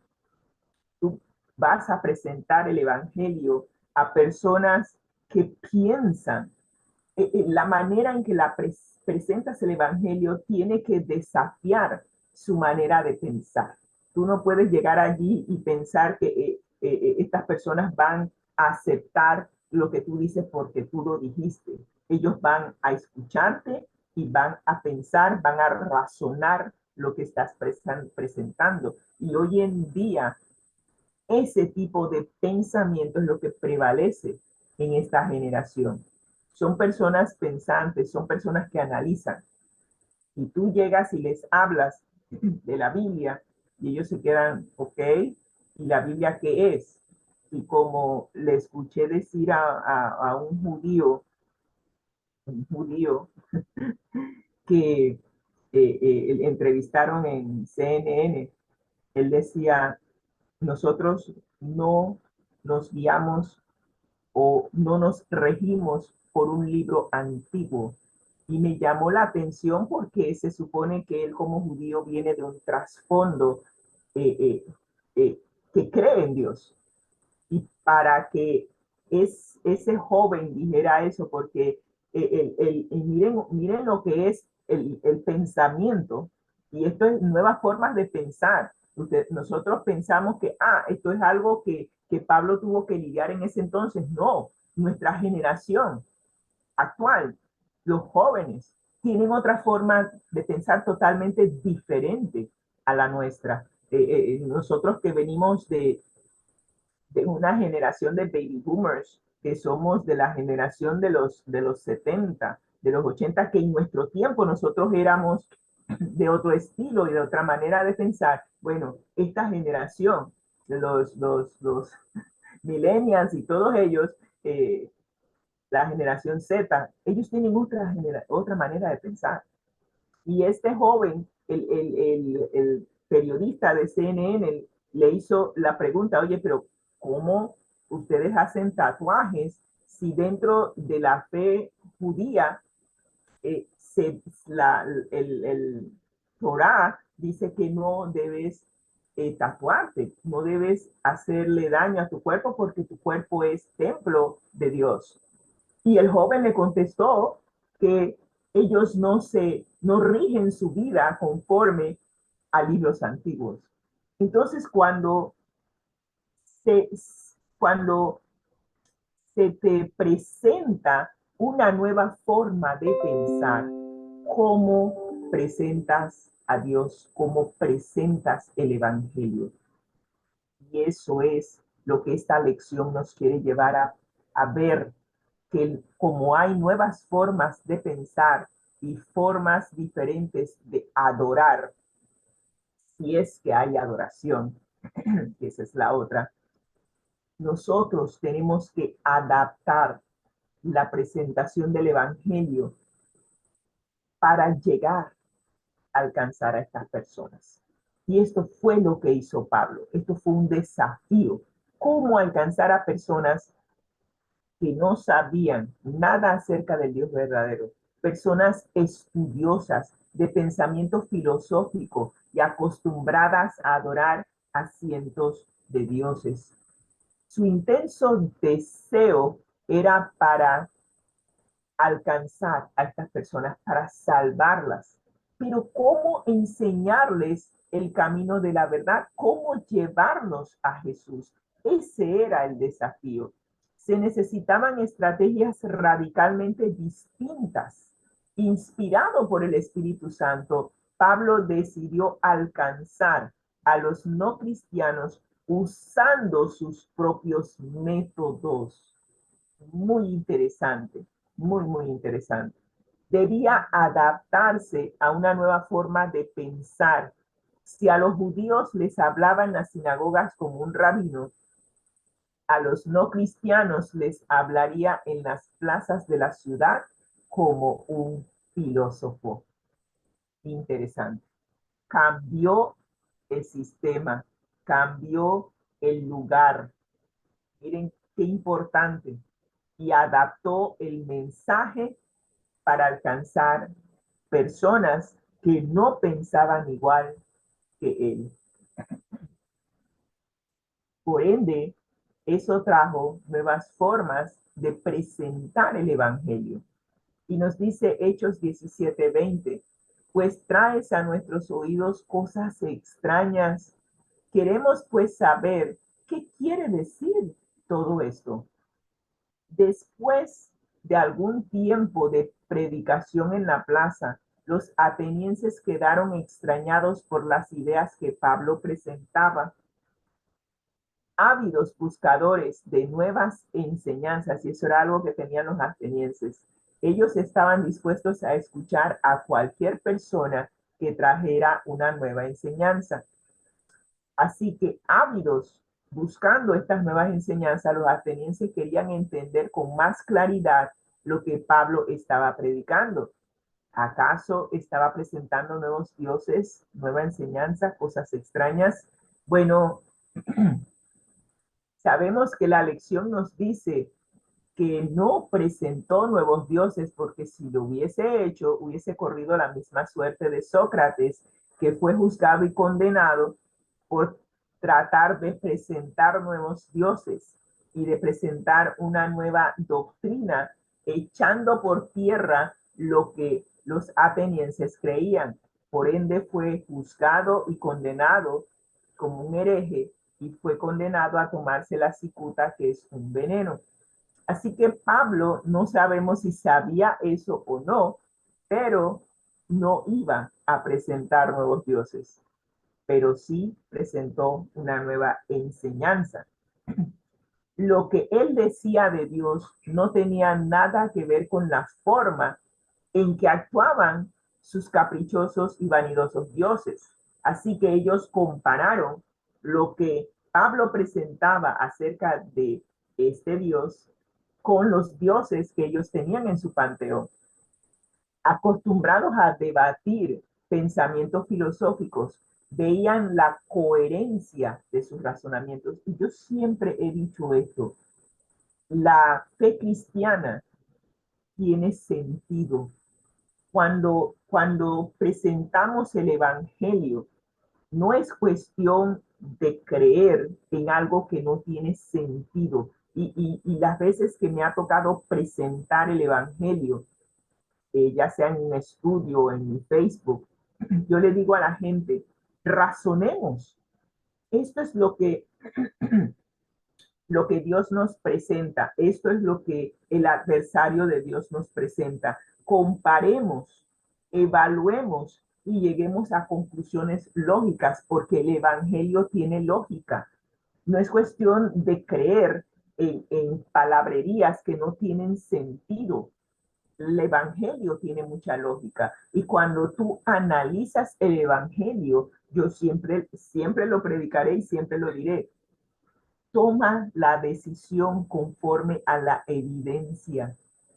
tú vas a presentar el Evangelio a personas que piensan, la manera en que presentas el Evangelio tiene que desafiar su manera de pensar. Tú no puedes llegar allí y pensar que estas personas van a aceptar lo que tú dices porque tú lo dijiste. Ellos van a escucharte y van a pensar, van a razonar lo que estás presentando. Y hoy en día, ese tipo de pensamiento es lo que prevalece en esta generación. Son personas pensantes, son personas que analizan. Y tú llegas y les hablas de la Biblia y ellos se quedan, ok, ¿y la Biblia qué es? Y como le escuché decir a un judío que entrevistaron en CNN, él decía, nosotros no nos guiamos o no nos regimos por un libro antiguo. Y me llamó la atención porque se supone que él como judío viene de un trasfondo eh, eh, que cree en Dios. Y para que ese joven dijera eso, porque miren lo que es el pensamiento, y esto es nuevas formas de pensar. Nosotros pensamos que, esto es algo que Pablo tuvo que lidiar en ese entonces. No, nuestra generación actual, los jóvenes, tienen otra forma de pensar totalmente diferente a la nuestra. Nosotros que venimos de una generación de baby boomers, que somos de la generación de los 70, de los 80, que en nuestro tiempo nosotros éramos de otro estilo y de otra manera de pensar. Bueno, esta generación los millennials y todos ellos, la generación Z, ellos tienen otra manera de pensar. Y este joven, el periodista de CNN, le hizo la pregunta, oye, pero ¿cómo ustedes hacen tatuajes si dentro de la fe judía el Torah dice que no debes tatuarte, no debes hacerle daño a tu cuerpo porque tu cuerpo es templo de Dios? Y el joven le contestó que ellos no rigen su vida conforme a libros antiguos. Entonces, se, cuando se te presenta una nueva forma de pensar, ¿cómo presentas a Dios? ¿Cómo presentas el Evangelio? Y eso es lo que esta lección nos quiere llevar a ver, que como hay nuevas formas de pensar y formas diferentes de adorar, si es que hay adoración, que esa es la otra, nosotros tenemos que adaptar la presentación del Evangelio para llegar a alcanzar a estas personas. Y esto fue lo que hizo Pablo. Esto fue un desafío. ¿Cómo alcanzar a personas que no sabían nada acerca del Dios verdadero? Personas estudiosas, de pensamiento filosófico y acostumbradas a adorar a cientos de dioses. Su intenso deseo era para alcanzar a estas personas, para salvarlas. Pero ¿cómo enseñarles el camino de la verdad? ¿Cómo llevarlos a Jesús? Ese era el desafío. Se necesitaban estrategias radicalmente distintas. Inspirado por el Espíritu Santo, Pablo decidió alcanzar a los no cristianos usando sus propios métodos. Muy interesante, muy interesante. Debía adaptarse a una nueva forma de pensar. Si a los judíos les hablaba en las sinagogas como un rabino, a los no cristianos les hablaría en las plazas de la ciudad como un filósofo. Interesante. Cambió el sistema, cambió el lugar. Miren qué importante. Y adaptó el mensaje para alcanzar personas que no pensaban igual que él. Por ende, eso trajo nuevas formas de presentar el Evangelio. Y nos dice Hechos 17:20, pues traes a nuestros oídos cosas extrañas. Queremos pues saber qué quiere decir todo esto. Después de algún tiempo de predicación en la plaza, los atenienses quedaron extrañados por las ideas que Pablo presentaba. Ávidos buscadores de nuevas enseñanzas, y eso era algo que tenían los atenienses. Ellos estaban dispuestos a escuchar a cualquier persona que trajera una nueva enseñanza. Así que ávidos buscando estas nuevas enseñanzas, los atenienses querían entender con más claridad lo que Pablo estaba predicando. ¿Acaso estaba presentando nuevos dioses, nueva enseñanza, cosas extrañas? Bueno, sabemos que la lección nos dice que no presentó nuevos dioses, porque si lo hubiese hecho, hubiese corrido la misma suerte de Sócrates, que fue juzgado y condenado por tratar de presentar nuevos dioses y de presentar una nueva doctrina, echando por tierra lo que los atenienses creían. Por ende fue juzgado y condenado como un hereje y fue condenado a tomarse la cicuta, que es un veneno. Así que Pablo, no sabemos si sabía eso o no, pero no iba a presentar nuevos dioses, pero sí presentó una nueva enseñanza. Lo que él decía de Dios no tenía nada que ver con la forma en que actuaban sus caprichosos y vanidosos dioses. Así que ellos compararon lo que Pablo presentaba acerca de este Dios con los dioses que ellos tenían en su panteón, acostumbrados a debatir pensamientos filosóficos, veían la coherencia de sus razonamientos. Y yo siempre he dicho esto, la fe cristiana tiene sentido. Cuando presentamos el Evangelio, no es cuestión de creer en algo que no tiene sentido. Y las veces que me ha tocado presentar el Evangelio, ya sea en un estudio, en mi Facebook, yo le digo a la gente, razonemos. Esto es lo que Dios nos presenta. Esto es lo que el adversario de Dios nos presenta. Comparemos, evaluemos y lleguemos a conclusiones lógicas, porque el Evangelio tiene lógica. No es cuestión de creer en palabrerías que no tienen sentido. El Evangelio tiene mucha lógica. Y cuando tú analizas el Evangelio, yo siempre lo predicaré y siempre lo diré. Toma la decisión conforme a la evidencia.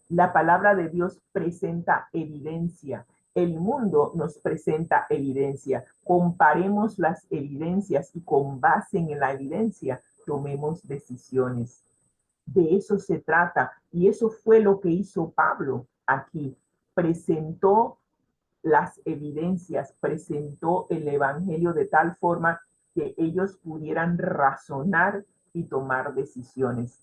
La palabra de Dios presenta evidencia. El mundo nos presenta evidencia. Comparemos las evidencias y con base en la evidencia tomemos decisiones. De eso se trata. Y eso fue lo que hizo Pablo aquí. Presentó las evidencias, presentó el evangelio de tal forma que ellos pudieran razonar y tomar decisiones.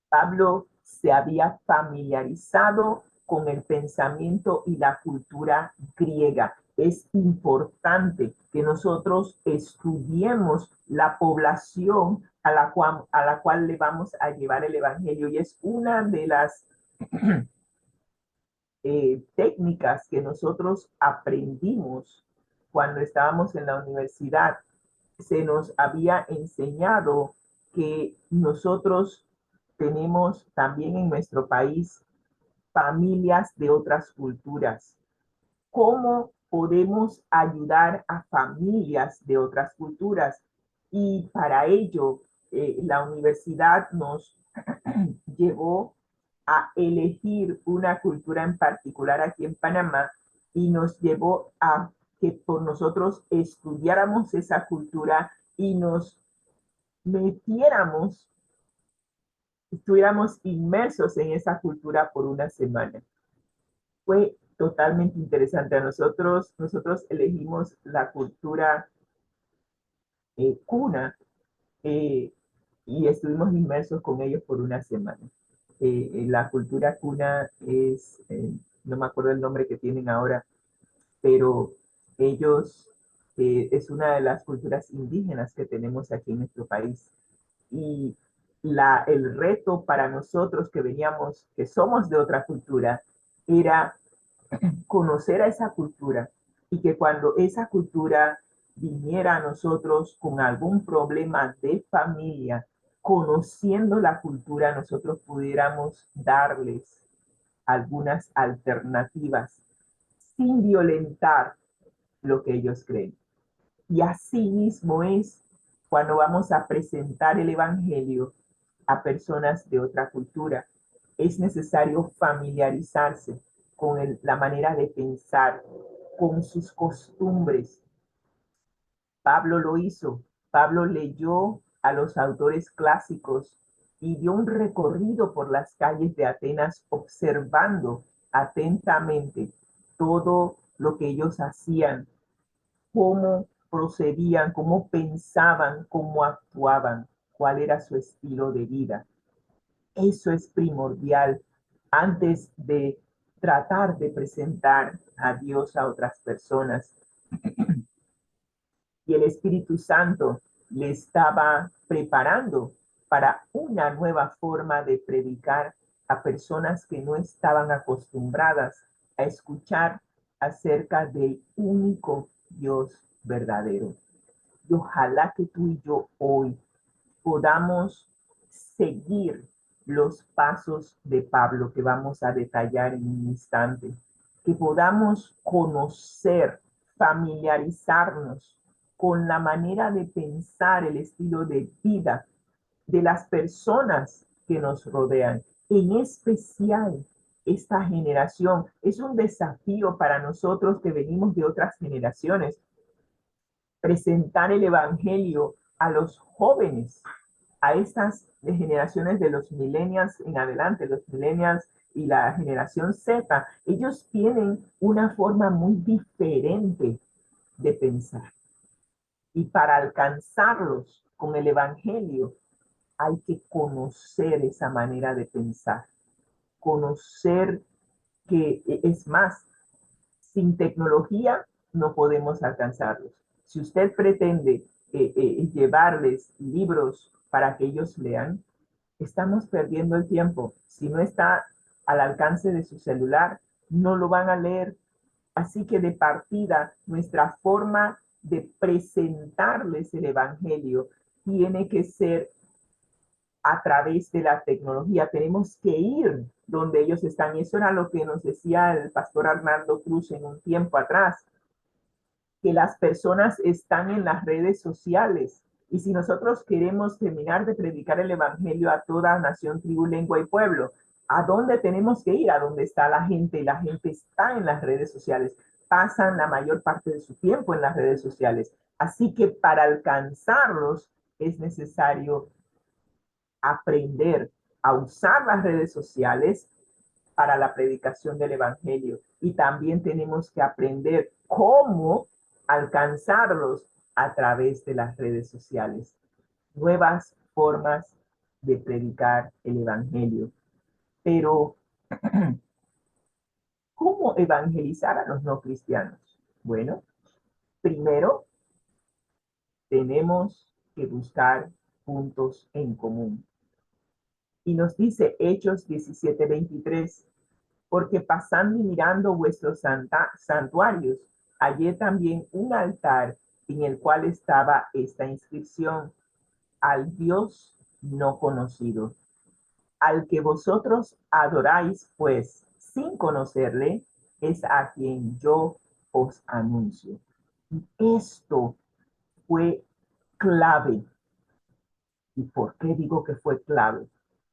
Pablo se había familiarizado con el pensamiento y la cultura griega. Es importante que nosotros estudiemos la población a la cual le vamos a llevar el evangelio, y es una de las técnicas que nosotros aprendimos cuando estábamos en la universidad. Se nos había enseñado que nosotros tenemos también en nuestro país familias de otras culturas. ¿Cómo podemos ayudar a familias de otras culturas? Y para ello, la universidad nos llevó a elegir una cultura en particular aquí en Panamá y nos llevó a que por nosotros estudiáramos esa cultura y nos metiéramos, estuviéramos inmersos en esa cultura por una semana. Fue totalmente interesante. Nosotros elegimos la cultura cuna, eh, y estuvimos inmersos con ellos por una semana. La cultura cuna es, no me acuerdo el nombre que tienen ahora, pero ellos es una de las culturas indígenas que tenemos aquí en nuestro país. Y el reto para nosotros que veníamos, que somos de otra cultura, era conocer a esa cultura y que cuando esa cultura viniera a nosotros con algún problema de familia, conociendo la cultura, nosotros pudiéramos darles algunas alternativas sin violentar lo que ellos creen. Y así mismo es cuando vamos a presentar el Evangelio a personas de otra cultura. Es necesario familiarizarse con la manera de pensar, con sus costumbres. Pablo lo hizo. Pablo leyó a los autores clásicos y dio un recorrido por las calles de Atenas observando atentamente todo lo que ellos hacían, cómo procedían, cómo pensaban, cómo actuaban, cuál era su estilo de vida. Eso es primordial antes de tratar de presentar a Dios a otras personas. Y el Espíritu Santo le estaba preparando para una nueva forma de predicar a personas que no estaban acostumbradas a escuchar acerca del único Dios verdadero. Y ojalá que tú y yo hoy podamos seguir los pasos de Pablo que vamos a detallar en un instante, que podamos conocer, familiarizarnos con la manera de pensar, el estilo de vida de las personas que nos rodean. En especial, esta generación es un desafío para nosotros que venimos de otras generaciones, presentar el evangelio a los jóvenes, a estas generaciones de los millennials en adelante, los millennials y la generación Z. Ellos tienen una forma muy diferente de pensar. Y para alcanzarlos con el evangelio hay que conocer esa manera de pensar, conocer que es más, sin tecnología no podemos alcanzarlos. Si usted pretende llevarles libros para que ellos lean, estamos perdiendo el tiempo. Si no está al alcance de su celular, no lo van a leer. Así que de partida, nuestra forma de presentarles el evangelio tiene que ser a través de la tecnología. Tenemos que ir donde ellos están. Y eso era lo que nos decía el pastor Arnaldo Cruz en un tiempo atrás, que las personas están en las redes sociales. Y si nosotros queremos terminar de predicar el evangelio a toda nación, tribu, lengua y pueblo, ¿a dónde tenemos que ir? A donde está la gente. Y la gente está en las redes sociales. Pasan la mayor parte de su tiempo en las redes sociales. Así que para alcanzarlos es necesario aprender a usar las redes sociales para la predicación del evangelio. Y también tenemos que aprender cómo alcanzarlos a través de las redes sociales. Nuevas formas de predicar el evangelio. Pero, ¿cómo evangelizar a los no cristianos? Bueno, primero tenemos que buscar puntos en común. Y nos dice Hechos 17:23, porque pasando y mirando vuestros santuarios, hallé también un altar en el cual estaba esta inscripción: al Dios no conocido. Al que vosotros adoráis, pues, sin conocerle, es a quien yo os anuncio. Esto fue clave. ¿Y por qué digo que fue clave?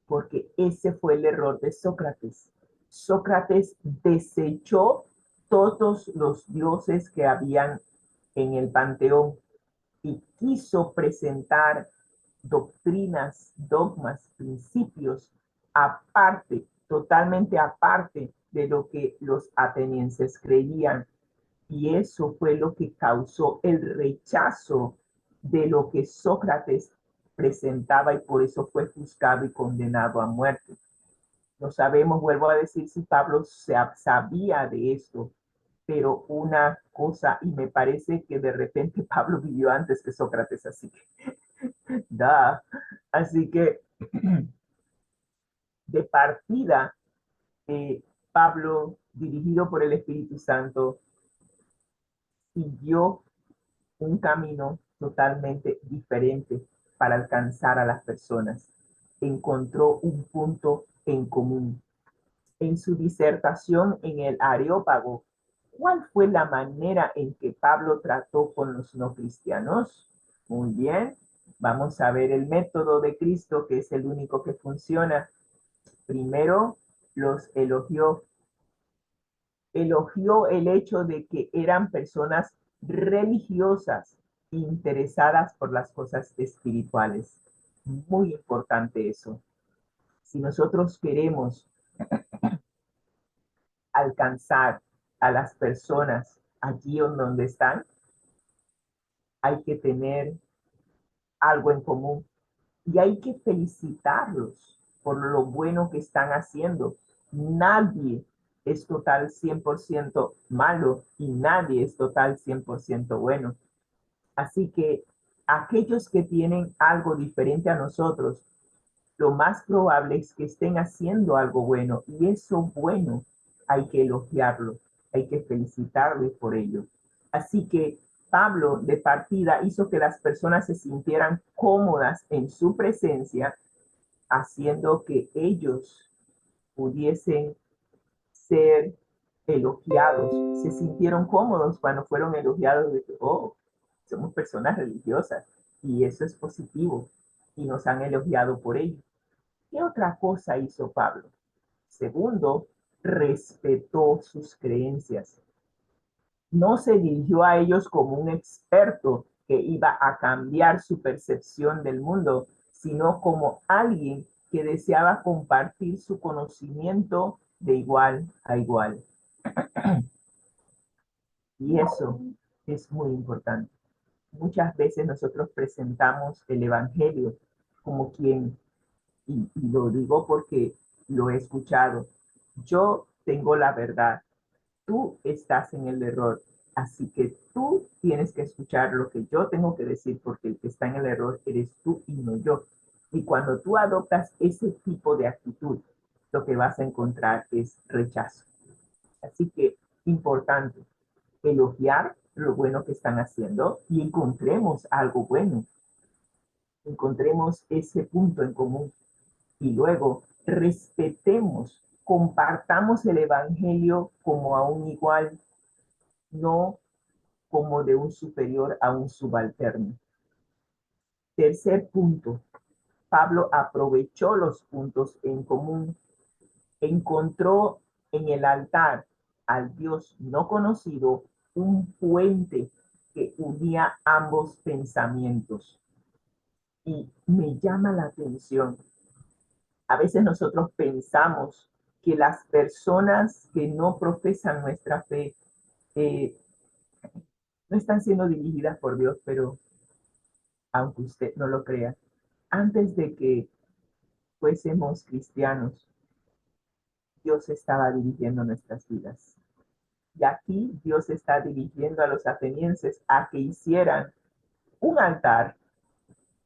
Porque ese fue el error de Sócrates. Sócrates desechó todos los dioses que habían en el panteón y quiso presentar doctrinas, dogmas, principios aparte, totalmente aparte de lo que los atenienses creían. Y eso fue lo que causó el rechazo de lo que Sócrates presentaba, y por eso fue juzgado y condenado a muerte. No sabemos, vuelvo a decir, si Pablo sabía de esto, pero una cosa, y me parece que de repente Pablo vivió antes que Sócrates, así que, así que de partida, Pablo, dirigido por el Espíritu Santo, siguió un camino totalmente diferente para alcanzar a las personas. Encontró un punto en común. En su disertación en el Areópago, ¿cuál fue la manera en que Pablo trató con los no cristianos? Muy bien, vamos a ver el método de Cristo, que es el único que funciona. Primero, los elogió. Elogió el hecho de que eran personas religiosas, interesadas por las cosas espirituales. Muy importante eso. Si nosotros queremos alcanzar a las personas allí donde están, hay que tener algo en común y hay que felicitarlos por lo bueno que están haciendo. Nadie es total 100% malo y nadie es total 100% bueno. Así que aquellos que tienen algo diferente a nosotros, lo más probable es que estén haciendo algo bueno, y eso bueno hay que elogiarlo, hay que felicitarles por ello. Así que Pablo de partida hizo que las personas se sintieran cómodas en su presencia, haciendo que ellos pudiesen ser elogiados. Se sintieron cómodos cuando fueron elogiados de que, oh, somos personas religiosas y eso es positivo y nos han elogiado por ello. ¿Qué otra cosa hizo Pablo? Segundo, respetó sus creencias. No se dirigió a ellos como un experto que iba a cambiar su percepción del mundo, sino como alguien que deseaba compartir su conocimiento de igual a igual. Y eso es muy importante. Muchas veces nosotros presentamos el Evangelio como quien, y lo digo porque lo he escuchado, yo tengo la verdad, tú estás en el error, así que tú tienes que escuchar lo que yo tengo que decir porque el que está en el error eres tú y no yo. Y cuando tú adoptas ese tipo de actitud, lo que vas a encontrar es rechazo. Así que importante elogiar lo bueno que están haciendo y encontremos algo bueno, encontremos ese punto en común y luego respetemos, compartamos el evangelio como a un igual, no como de un superior a un subalterno. Tercer punto, Pablo aprovechó los puntos en común, encontró en el altar al Dios no conocido un puente que unía ambos pensamientos. Y me llama la atención, a veces nosotros pensamos que las personas que no profesan nuestra fe no están siendo dirigidas por Dios, pero aunque usted no lo crea, antes de que fuésemos cristianos, Dios estaba dirigiendo nuestras vidas. Y aquí Dios está dirigiendo a los atenienses a que hicieran un altar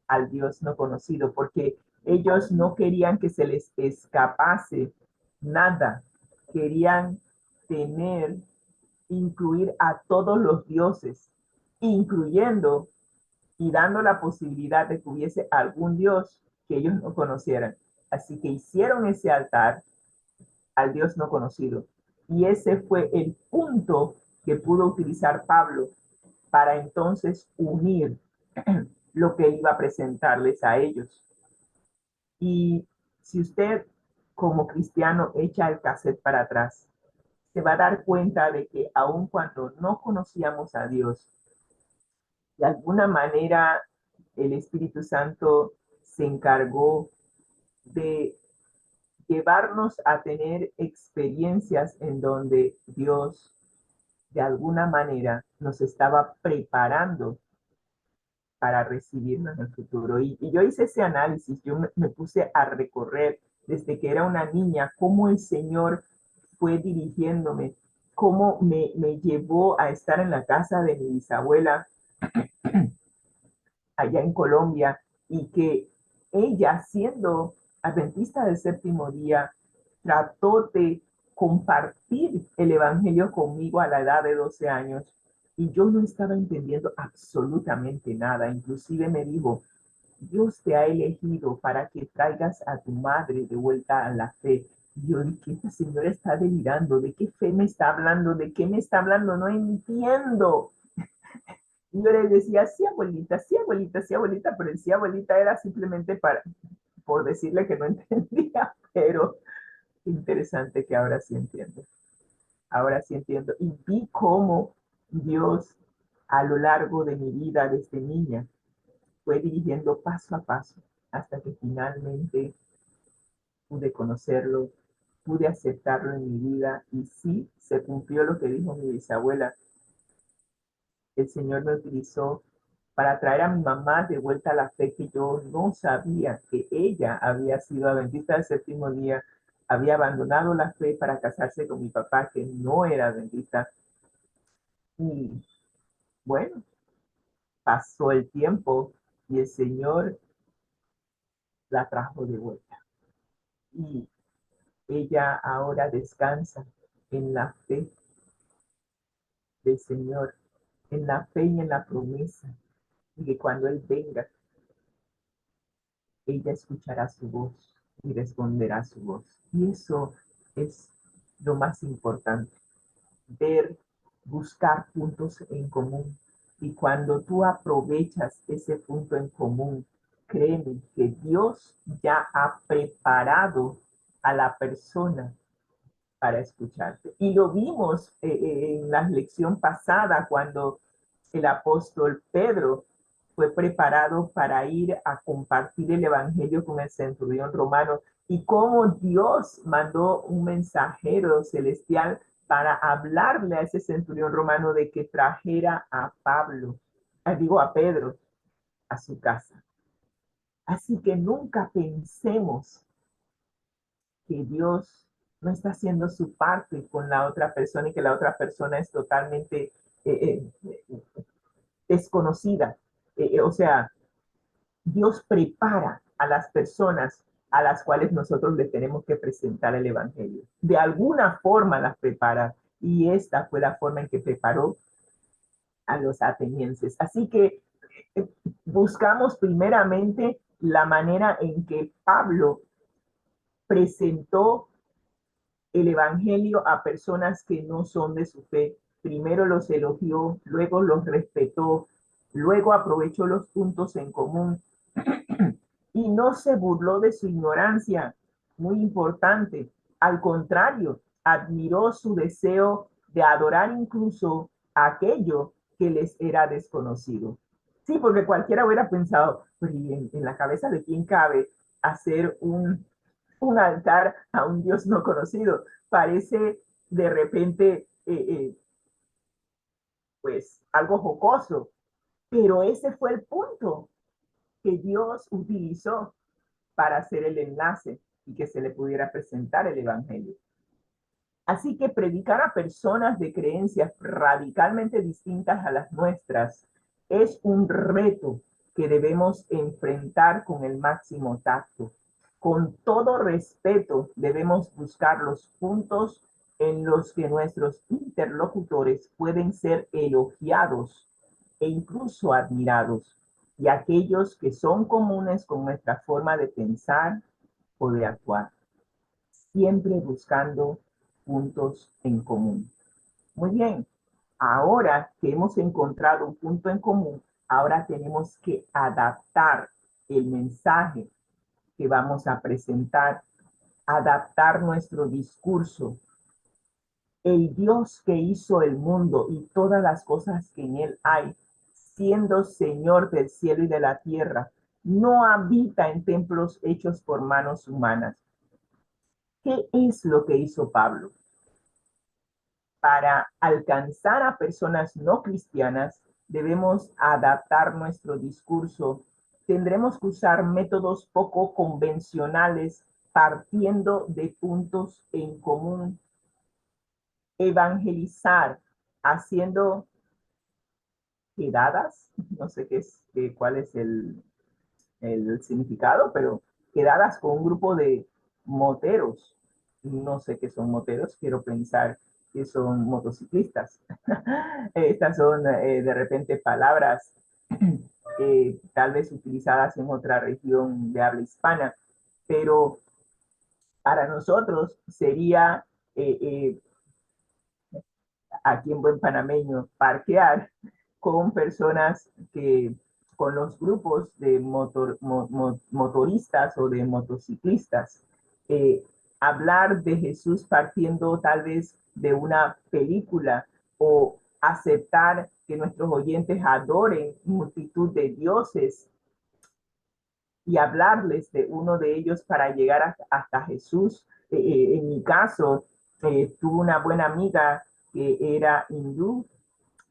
al Dios no conocido, porque ellos no querían que se les escapase nada, querían tener, incluir a todos los dioses, incluyendo y dando la posibilidad de que hubiese algún Dios que ellos no conocieran. Así que hicieron ese altar al Dios no conocido. Y ese fue el punto que pudo utilizar Pablo para entonces unir lo que iba a presentarles a ellos. Y si usted como cristiano echa el cassette para atrás, se va a dar cuenta de que aun cuando no conocíamos a Dios, de alguna manera el Espíritu Santo se encargó de llevarnos a tener experiencias en donde Dios de alguna manera nos estaba preparando para recibirnos en el futuro. Y yo hice ese análisis, yo me puse a recorrer desde que era una niña, cómo el Señor fue dirigiéndome, cómo me llevó a estar en la casa de mi bisabuela allá en Colombia y que ella, siendo adventista del séptimo día, trató de compartir el Evangelio conmigo a la edad de 12 años y yo no estaba entendiendo absolutamente nada. Inclusive me dijo, Dios te ha elegido para que traigas a tu madre de vuelta a la fe. Yo dije, esta señora está delirando, ¿de qué fe me está hablando? ¿De qué me está hablando? No entiendo. Y yo le decía, sí, abuelita, sí, abuelita, sí, abuelita, pero el sí, abuelita era simplemente por decirle que no entendía, pero interesante que ahora sí entiendo. Ahora sí entiendo. Y vi cómo Dios a lo largo de mi vida desde niña fue dirigiendo paso a paso hasta que finalmente pude conocerlo, pude aceptarlo en mi vida y sí, se cumplió lo que dijo mi bisabuela. El Señor me utilizó para traer a mi mamá de vuelta a la fe que yo no sabía que ella había sido adventista del séptimo día, había abandonado la fe para casarse con mi papá que no era adventista. Y bueno, pasó el tiempo y el Señor la trajo de vuelta. Y ella ahora descansa en la fe del Señor, en la fe y en la promesa, y que cuando Él venga, ella escuchará su voz y responderá su voz. Y eso es lo más importante, ver, buscar puntos en común, Y cuando tú aprovechas ese punto en común, créeme que Dios ya ha preparado a la persona para escucharte. Y lo vimos en la lección pasada cuando el apóstol Pedro fue preparado para ir a compartir el evangelio con el centurión romano y cómo Dios mandó un mensajero celestial para hablarle a ese centurión romano de que trajera a a Pedro, a su casa. Así que nunca pensemos que Dios no está haciendo su parte con la otra persona y que la otra persona es totalmente desconocida. O sea, Dios prepara a las personas a las cuales nosotros le tenemos que presentar el evangelio. De alguna forma las prepara y esta fue la forma en que preparó a los atenienses. Así que buscamos primeramente la manera en que Pablo presentó el evangelio a personas que no son de su fe. Primero los elogió, luego los respetó, luego aprovechó los puntos en común y no se burló de su ignorancia, muy importante. Al contrario, admiró su deseo de adorar incluso a aquello que les era desconocido. Sí, porque cualquiera hubiera pensado, en la cabeza de quién cabe hacer un altar a un Dios no conocido. Parece de repente, pues, algo jocoso, pero ese fue el punto que Dios utilizó para hacer el enlace y que se le pudiera presentar el evangelio. Así que predicar a personas de creencias radicalmente distintas a las nuestras es un reto que debemos enfrentar con el máximo tacto. Con todo respeto, debemos buscar los puntos en los que nuestros interlocutores pueden ser elogiados e incluso admirados, y aquellos que son comunes con nuestra forma de pensar o de actuar, siempre buscando puntos en común. Muy bien, ahora que hemos encontrado un punto en común, ahora tenemos que adaptar el mensaje que vamos a presentar, adaptar nuestro discurso. El Dios que hizo el mundo y todas las cosas que en él hay, siendo Señor del cielo y de la tierra, no habita en templos hechos por manos humanas. ¿Qué es lo que hizo Pablo? Para alcanzar a personas no cristianas, debemos adaptar nuestro discurso. Tendremos que usar métodos poco convencionales partiendo de puntos en común. Evangelizar haciendo quedadas, no sé cuál es el significado, pero quedadas con un grupo de moteros. No sé qué son moteros, quiero pensar que son motociclistas. Estas son de repente palabras tal vez utilizadas en otra región de habla hispana, pero para nosotros sería aquí en buen panameño parquear con personas con los grupos de motoristas o de motociclistas. Hablar de Jesús partiendo tal vez de una película o aceptar que nuestros oyentes adoren multitud de dioses y hablarles de uno de ellos para llegar hasta Jesús. En mi caso, tuve una buena amiga que era hindú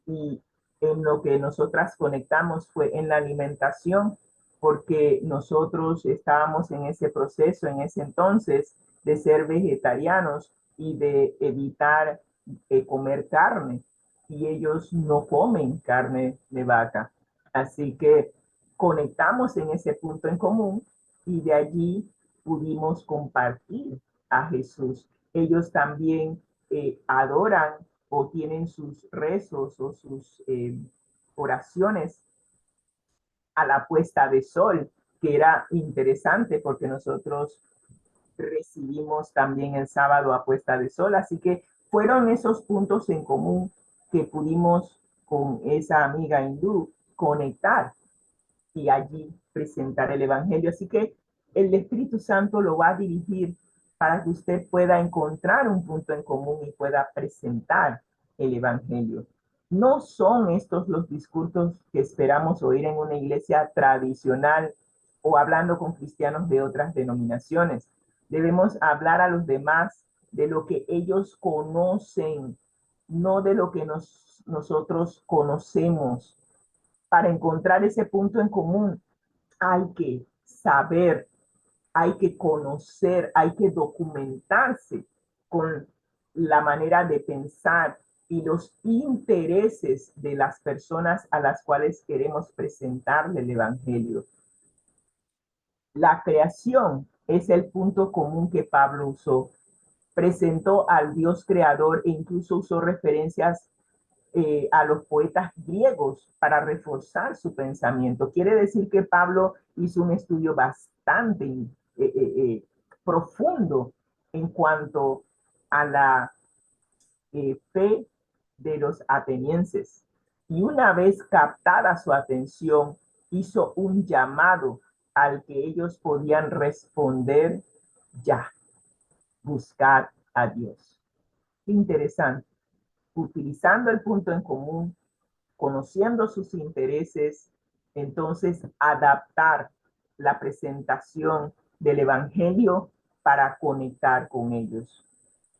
y en lo que nosotras conectamos fue en la alimentación, porque nosotros estábamos en ese proceso en ese entonces de ser vegetarianos y de evitar comer carne, y ellos no comen carne de vaca. Así que conectamos en ese punto en común y de allí pudimos compartir a Jesús. Ellos también adoran o tienen sus rezos o sus oraciones a la puesta de sol, que era interesante porque nosotros recibimos también el sábado a puesta de sol, así que fueron esos puntos en común que pudimos con esa amiga hindú, conectar y allí presentar el Evangelio. Así que el Espíritu Santo lo va a dirigir para que usted pueda encontrar un punto en común y pueda presentar el Evangelio. No son estos los discursos que esperamos oír en una iglesia tradicional o hablando con cristianos de otras denominaciones. Debemos hablar a los demás de lo que ellos conocen, no de lo que nosotros conocemos. Para encontrar ese punto en común hay que saber, hay que conocer, hay que documentarse con la manera de pensar y los intereses de las personas a las cuales queremos presentarle el Evangelio. La creación es el punto común que Pablo usó. Presentó al Dios creador e incluso usó referencias a los poetas griegos para reforzar su pensamiento. Quiere decir que Pablo hizo un estudio bastante profundo en cuanto a la fe de los atenienses. Y una vez captada su atención, hizo un llamado al que ellos podían responder ya, buscar a Dios. Interesante. Utilizando el punto en común, conociendo sus intereses, entonces adaptar la presentación del Evangelio para conectar con ellos.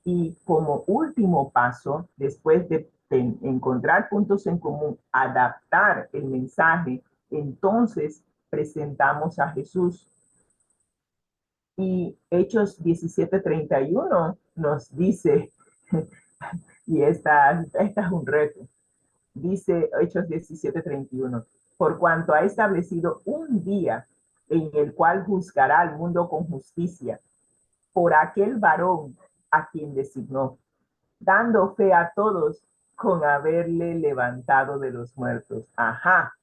Y como último paso, después de encontrar puntos en común, adaptar el mensaje, entonces presentamos a Jesús. Y Hechos 17:31 nos dice, y esta es un reto, dice Hechos 17:31, por cuanto ha establecido un día en el cual juzgará al mundo con justicia por aquel varón a quien designó, dando fe a todos con haberle levantado de los muertos. Ajá,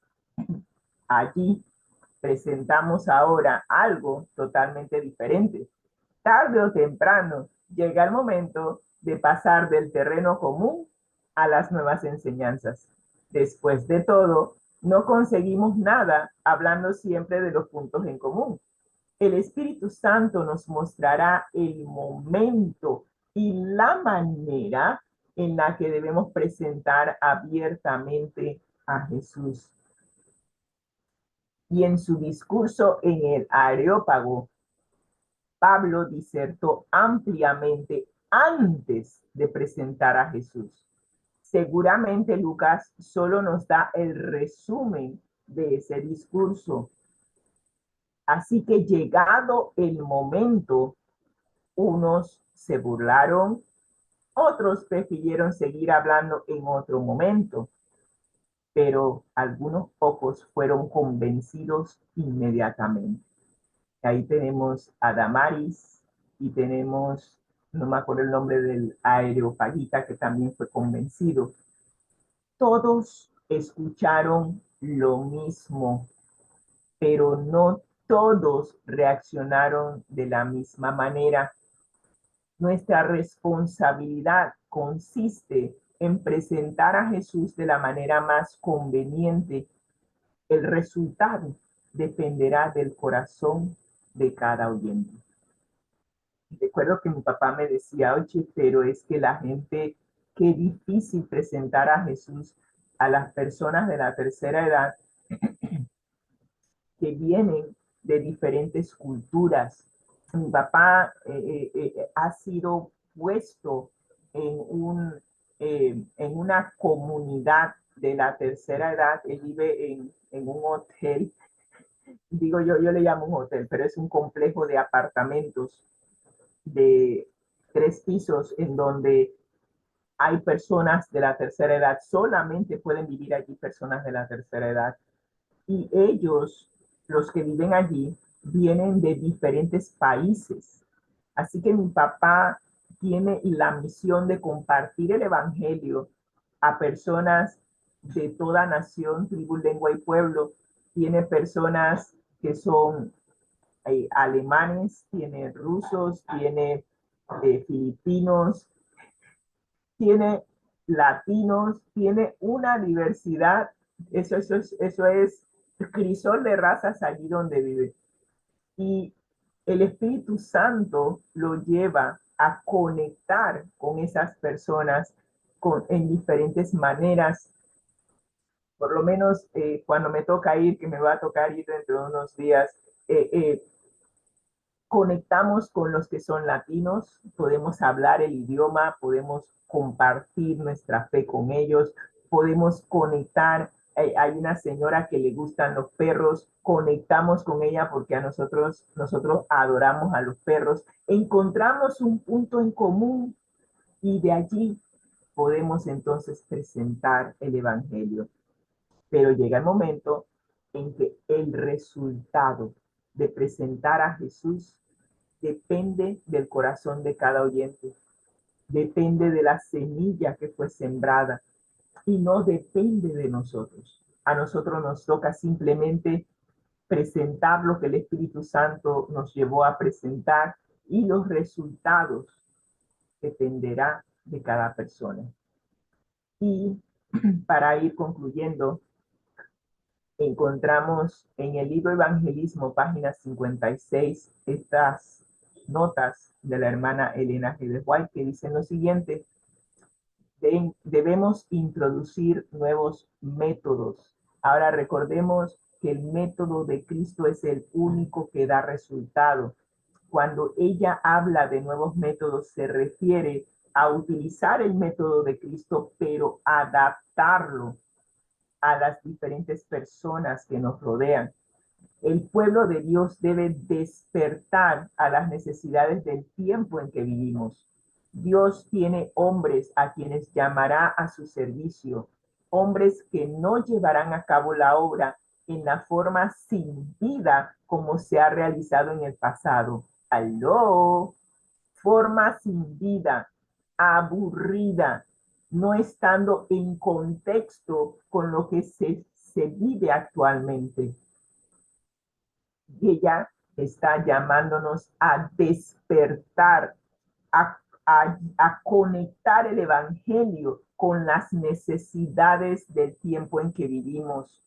allí presentamos ahora algo totalmente diferente. Tarde o temprano llega el momento de pasar del terreno común a las nuevas enseñanzas. Después de todo, no conseguimos nada hablando siempre de los puntos en común. El Espíritu Santo nos mostrará el momento y la manera en la que debemos presentar abiertamente a Jesús. Y en su discurso en el Areópago, Pablo disertó ampliamente antes de presentar a Jesús. Seguramente Lucas solo nos da el resumen de ese discurso. Así que llegado el momento, unos se burlaron, otros prefirieron seguir hablando en otro momento, pero algunos pocos fueron convencidos inmediatamente. Ahí tenemos a Damaris y tenemos, no me acuerdo el nombre del Areopagita, que también fue convencido. Todos escucharon lo mismo, pero no todos reaccionaron de la misma manera. Nuestra responsabilidad consiste en presentar a Jesús de la manera más conveniente. El resultado dependerá del corazón de cada oyente. Recuerdo que mi papá me decía, oye, pero es que la gente, qué difícil presentar a Jesús a las personas de la tercera edad que vienen de diferentes culturas. Mi papá ha sido puesto en una comunidad de la tercera edad. Él vive en un hotel, digo yo le llamo un hotel, pero es un complejo de apartamentos de 3 pisos en donde hay personas de la tercera edad, solamente pueden vivir allí personas de la tercera edad. Y ellos, los que viven allí, vienen de diferentes países. Así que mi papá tiene la misión de compartir el evangelio a personas de toda nación, tribu, lengua y pueblo. Tiene personas que son alemanes, tiene rusos, tiene filipinos, tiene latinos, tiene una diversidad. Eso es crisol de razas allí donde vive. Y el Espíritu Santo lo lleva a conectar con esas personas en diferentes maneras. Por lo menos cuando me toca ir, que me va a tocar ir dentro de unos días, conectamos con los que son latinos, podemos hablar el idioma, podemos compartir nuestra fe con ellos, podemos conectar. Hay una señora que le gustan los perros, conectamos con ella porque nosotros adoramos a los perros, encontramos un punto en común y de allí podemos entonces presentar el evangelio. Pero llega el momento en que el resultado de presentar a Jesús depende del corazón de cada oyente, depende de la semilla que fue sembrada y no depende de nosotros. A nosotros nos toca simplemente presentar lo que el Espíritu Santo nos llevó a presentar y los resultados dependerá de cada persona. Y para ir concluyendo, encontramos en el libro Evangelismo, página 56, estas notas de la hermana Elena G. de White que dicen lo siguiente: debemos introducir nuevos métodos. Ahora recordemos que el método de Cristo es el único que da resultado. Cuando ella habla de nuevos métodos, se refiere a utilizar el método de Cristo, pero adaptarlo a las diferentes personas que nos rodean. El pueblo de Dios debe despertar a las necesidades del tiempo en que vivimos. Dios tiene hombres a quienes llamará a su servicio, hombres que no llevarán a cabo la obra en la forma sin vida como se ha realizado en el pasado. ¡Aló! Forma sin vida, aburrida, no estando en contexto con lo que se vive actualmente. Y ella está llamándonos a despertar, a conectar el evangelio con las necesidades del tiempo en que vivimos.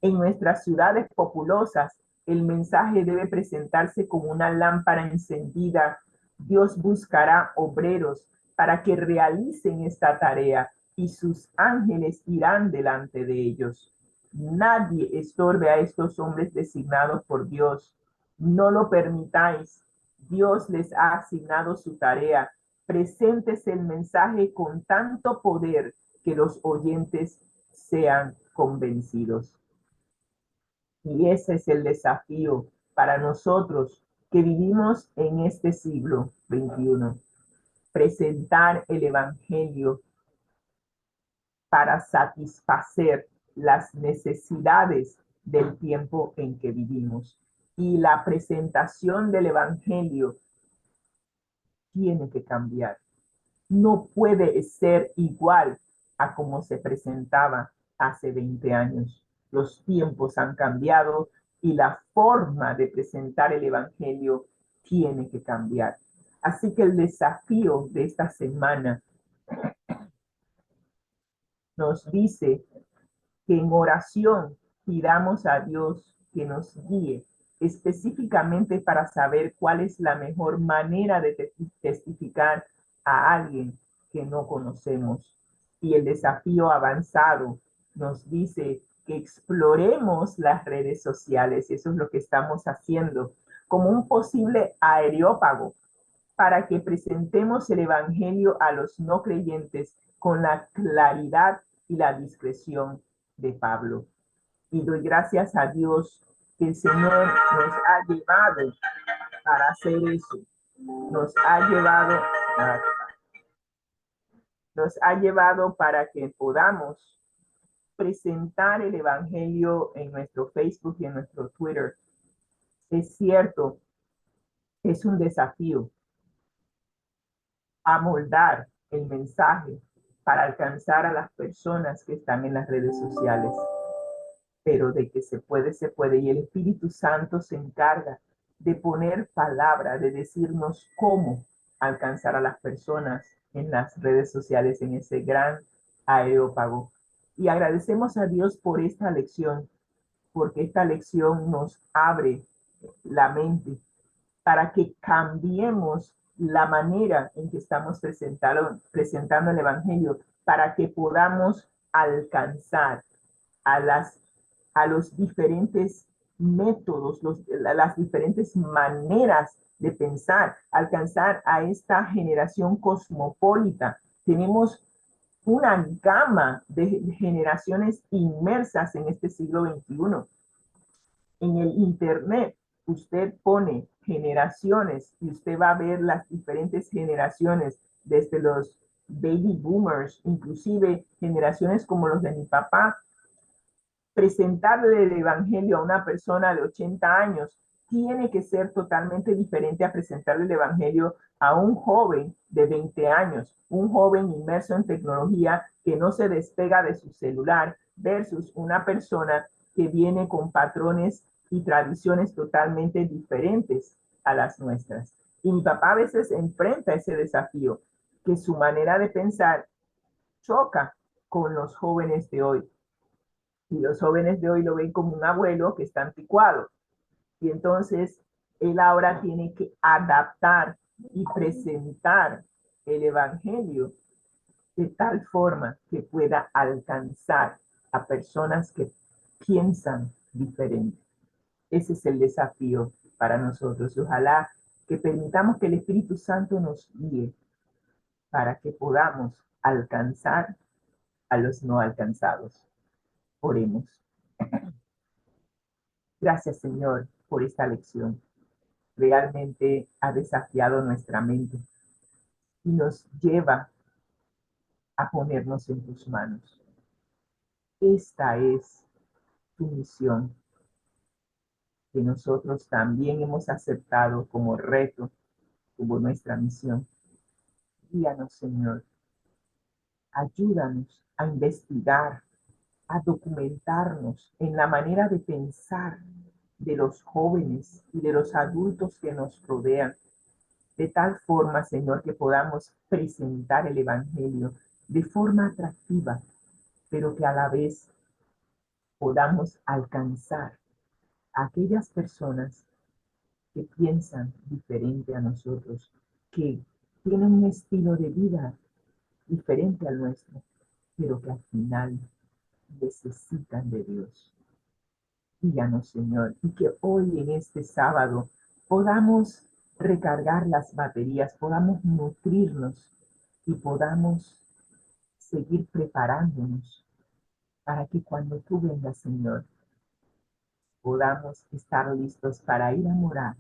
En nuestras ciudades populosas, el mensaje debe presentarse como una lámpara encendida. Dios buscará obreros para que realicen esta tarea y sus ángeles irán delante de ellos. Nadie estorbe a estos hombres designados por Dios. No lo permitáis. Dios les ha asignado su tarea. Preséntese el mensaje con tanto poder que los oyentes sean convencidos. Y ese es el desafío para nosotros que vivimos en este siglo XXI. Presentar el evangelio para satisfacer las necesidades del tiempo en que vivimos. Y la presentación del evangelio tiene que cambiar. No puede ser igual a como se presentaba hace 20 años. Los tiempos han cambiado y la forma de presentar el evangelio tiene que cambiar. Así que el desafío de esta semana nos dice que en oración pidamos a Dios que nos guíe específicamente para saber cuál es la mejor manera de testificar a alguien que no conocemos. Y el desafío avanzado nos dice que exploremos las redes sociales, y eso es lo que estamos haciendo, como un posible areópago para que presentemos el evangelio a los no creyentes con la claridad y la discreción de Pablo. Y doy gracias a Dios que el Señor nos ha llevado para hacer eso. Nos ha llevado para que podamos presentar el evangelio en nuestro Facebook y en nuestro Twitter. Es cierto, es un desafío amoldar el mensaje para alcanzar a las personas que están en las redes sociales. Pero de que se puede, se puede. Y el Espíritu Santo se encarga de poner palabra, de decirnos cómo alcanzar a las personas en las redes sociales, en ese gran Areópago. Y agradecemos a Dios por esta lección, porque esta lección nos abre la mente para que cambiemos la manera en que estamos presentando el Evangelio, para que podamos alcanzar a, a los diferentes métodos, las diferentes maneras de pensar, alcanzar a esta generación cosmopolita. Tenemos una gama de generaciones inmersas en este siglo XXI. En el Internet, usted pone generaciones y usted va a ver las diferentes generaciones, desde los baby boomers, inclusive generaciones como los de mi papá. Presentarle el Evangelio a una persona de 80 años tiene que ser totalmente diferente a presentarle el Evangelio a un joven de 20 años, un joven inmerso en tecnología que no se despega de su celular versus una persona que viene con patrones y tradiciones totalmente diferentes a las nuestras. Y mi papá a veces enfrenta ese desafío, que su manera de pensar choca con los jóvenes de hoy. Y los jóvenes de hoy lo ven como un abuelo que está anticuado. Y entonces él ahora tiene que adaptar y presentar el Evangelio de tal forma que pueda alcanzar a personas que piensan diferente. Ese es el desafío para nosotros. Y ojalá que permitamos que el Espíritu Santo nos guíe para que podamos alcanzar a los no alcanzados. Oremos. Gracias, Señor, por esta lección. Realmente ha desafiado nuestra mente y nos lleva a ponernos en tus manos. Esta es tu misión, que nosotros también hemos aceptado como reto, como nuestra misión. Guíanos, Señor. Ayúdanos a investigar, a documentarnos en la manera de pensar de los jóvenes y de los adultos que nos rodean, de tal forma, Señor, que podamos presentar el Evangelio de forma atractiva, pero que a la vez podamos alcanzar a aquellas personas que piensan diferente a nosotros, que tienen un estilo de vida diferente al nuestro, pero que al final necesitan de Dios. Díganos, Señor, y que hoy en este sábado podamos recargar las baterías, podamos nutrirnos y podamos seguir preparándonos para que cuando tú vengas, Señor, podamos estar listos para ir a morar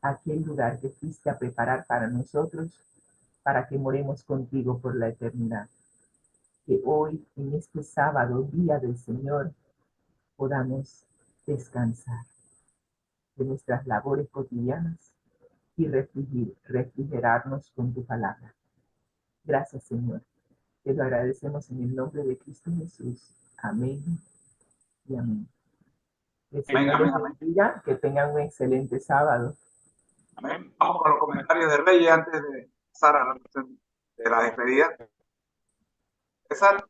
a aquel lugar que fuiste a preparar para nosotros, para que moremos contigo por la eternidad. Que hoy, en este sábado, día del Señor, podamos descansar de nuestras labores cotidianas y refrigerarnos con tu palabra. Gracias, Señor. Te lo agradecemos en el nombre de Cristo Jesús. Amén y amén. El Señor les bendiga, que tengan un excelente sábado. Amén. Vamos con los comentarios de Reyes antes de pasar a la lección de la despedida. César.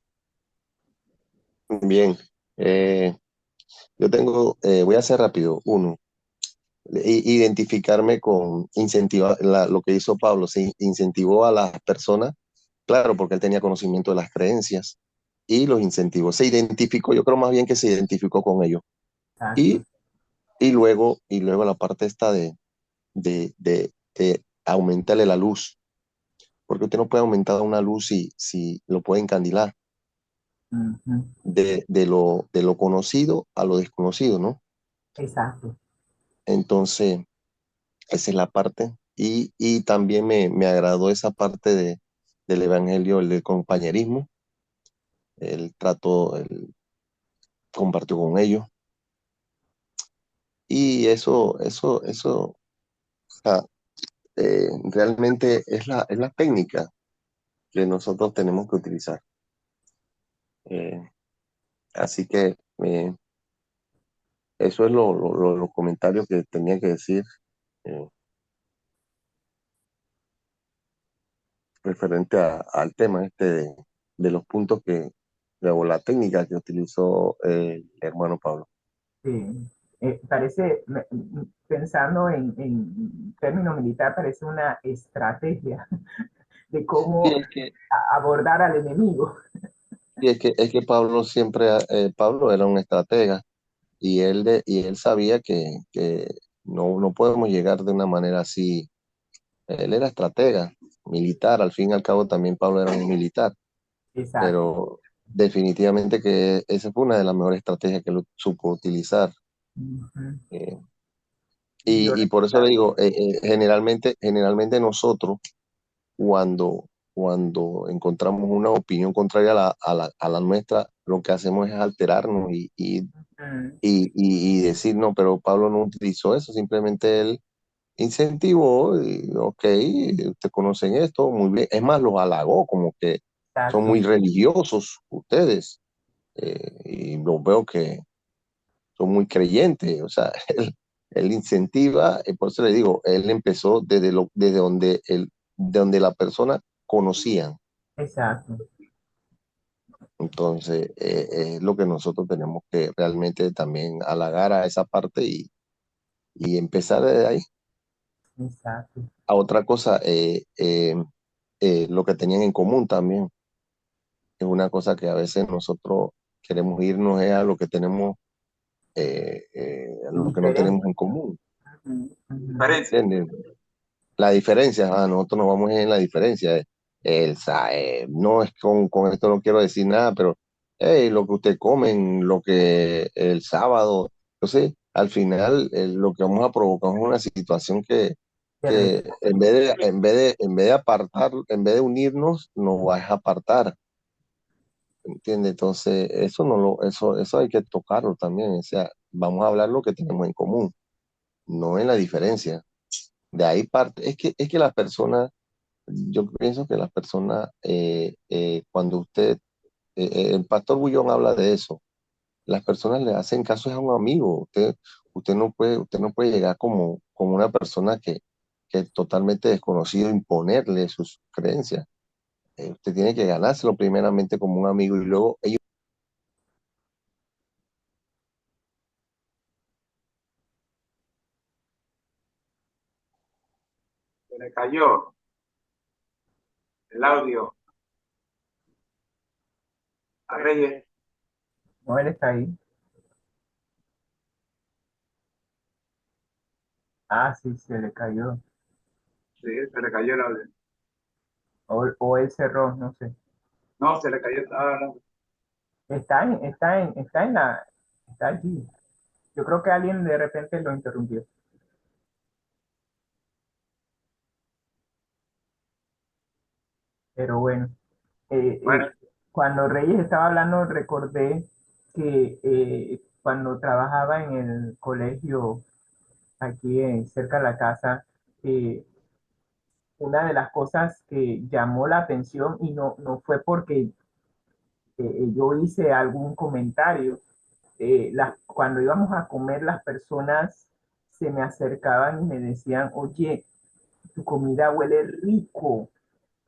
Bien, yo tengo, voy a hacer rápido. Uno, identificarme con incentivar lo que hizo Pablo, se incentivó a las personas, claro, porque él tenía conocimiento de las creencias y los incentivos. Se identificó, yo creo más bien que se identificó con ellos. Y, y luego la parte esta de aumentarle la luz, porque usted no puede aumentar una luz si lo puede encandilar. De lo conocido a lo desconocido, ¿no? Exacto. Entonces, esa es la parte. Y también me agradó esa parte del evangelio, el del compañerismo, el trato, el compartió con ellos. Y eso, o sea, realmente es la técnica que nosotros tenemos que utilizar. Así que eso es los comentarios que tenía que decir referente al tema este de los puntos o la técnica que utilizó el hermano Pablo. Sí. Parece, pensando en término militar, parece una estrategia de Sí, cómo abordar al enemigo. es que Pablo siempre, Pablo era un estratega y él sabía que no podemos llegar de una manera así. Él era estratega, militar, al fin y al cabo también Pablo era un militar, Exacto. pero definitivamente que esa fue una de las mejores estrategias que lo supo utilizar. Ujú. eh, Y dio y por eso le resultados. digo, generalmente nosotros cuando encontramos una opinión contraria a la nuestra, lo que hacemos es alterarnos Mm, y decir, no, pero Pablo no utilizó eso, simplemente él incentivó, y, ok, ustedes conocen esto, muy bien. Es más, los halagó, como que son exacto, muy religiosos ustedes, y los veo que son muy creyentes, o sea, él incentiva, por eso le digo, él empezó desde donde la persona conocían. exacto, Entonces, es lo que nosotros tenemos que realmente también halagar a esa parte y empezar desde ahí. exacto. A otra cosa, lo que tenían en común también es una cosa que a veces nosotros queremos irnos es a lo que tenemos, a lo que no Diferente. tenemos en común. Ujú, ujú. Diferencia. ¿Entiendes? La diferencia, nosotros nos vamos en la diferencia. No es con esto no quiero decir nada, pero hey, lo que usted comen, lo que el sábado, entonces al final lo que vamos a provocar es una situación que Terrible. en vez de apartar, en vez de unirnos, nos va a apartar. ¿Entiende? Entonces, eso hay que tocarlo también. O sea, vamos a hablar lo que tenemos en común, no en la diferencia. De ahí parte, es que las personas, yo pienso que las personas, cuando el pastor Bullón habla de eso, las personas le hacen caso es a un amigo. Usted no puede llegar como una persona que es totalmente desconocido, imponerle sus creencias. Usted tiene que ganárselo primeramente como un amigo y luego ellos. Se le cayó el audio a Reyes. No, él está ahí. Ah, sí, se le cayó. Sí, se le cayó el audio. O él cerró, no sé. No, se le cayó. Está allí. Yo creo que alguien de repente lo interrumpió. Pero bueno, Bueno, cuando Reyes estaba hablando, recordé que cuando trabajaba en el colegio aquí cerca de la casa, eh, una de las cosas que llamó la atención y no fue porque yo hice algún comentario, cuando íbamos a comer las personas se me acercaban y me decían, oye, tu comida huele rico,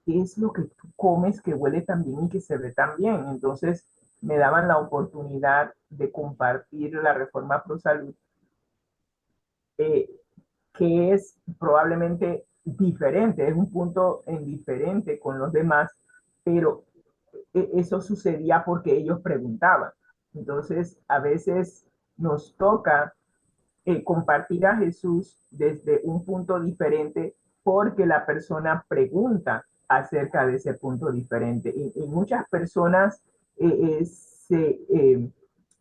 ¿qué es lo que tú comes que huele tan bien y que se ve tan bien? Entonces me daban la oportunidad de compartir la reforma Pro Salud, eh, que es probablemente diferente, es un punto en diferente con los demás, pero eso sucedía porque ellos preguntaban. Entonces, a veces nos toca compartir a Jesús desde un punto diferente porque la persona pregunta acerca de ese punto diferente. Y muchas personas se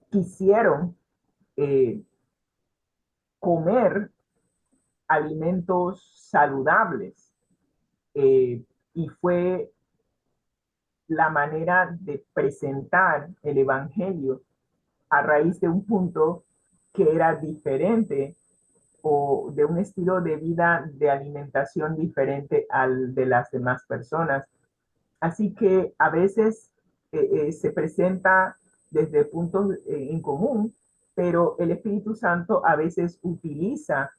quisieron eh, comer alimentos saludables, y fue la manera de presentar el Evangelio a raíz de un punto que era diferente o de un estilo de vida de alimentación diferente al de las demás personas. Así que a veces se presenta desde puntos en común, pero el Espíritu Santo a veces utiliza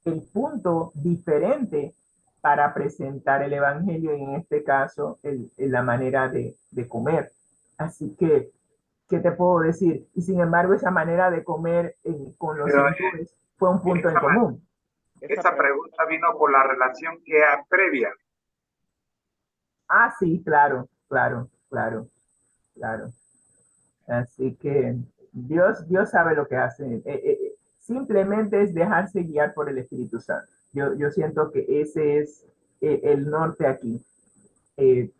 el punto diferente para presentar el Evangelio y en este caso la manera de comer. Así que, ¿qué te puedo decir? Y sin embargo, esa manera de comer con los Pero, hindúes fue un punto en común. esa pregunta vino por la relación que hay previa. Ah, sí, claro, claro, claro, claro. Así que Dios sabe lo que hace. Simplemente es dejarse guiar por el Espíritu Santo. Yo siento que ese es el norte aquí. Eh,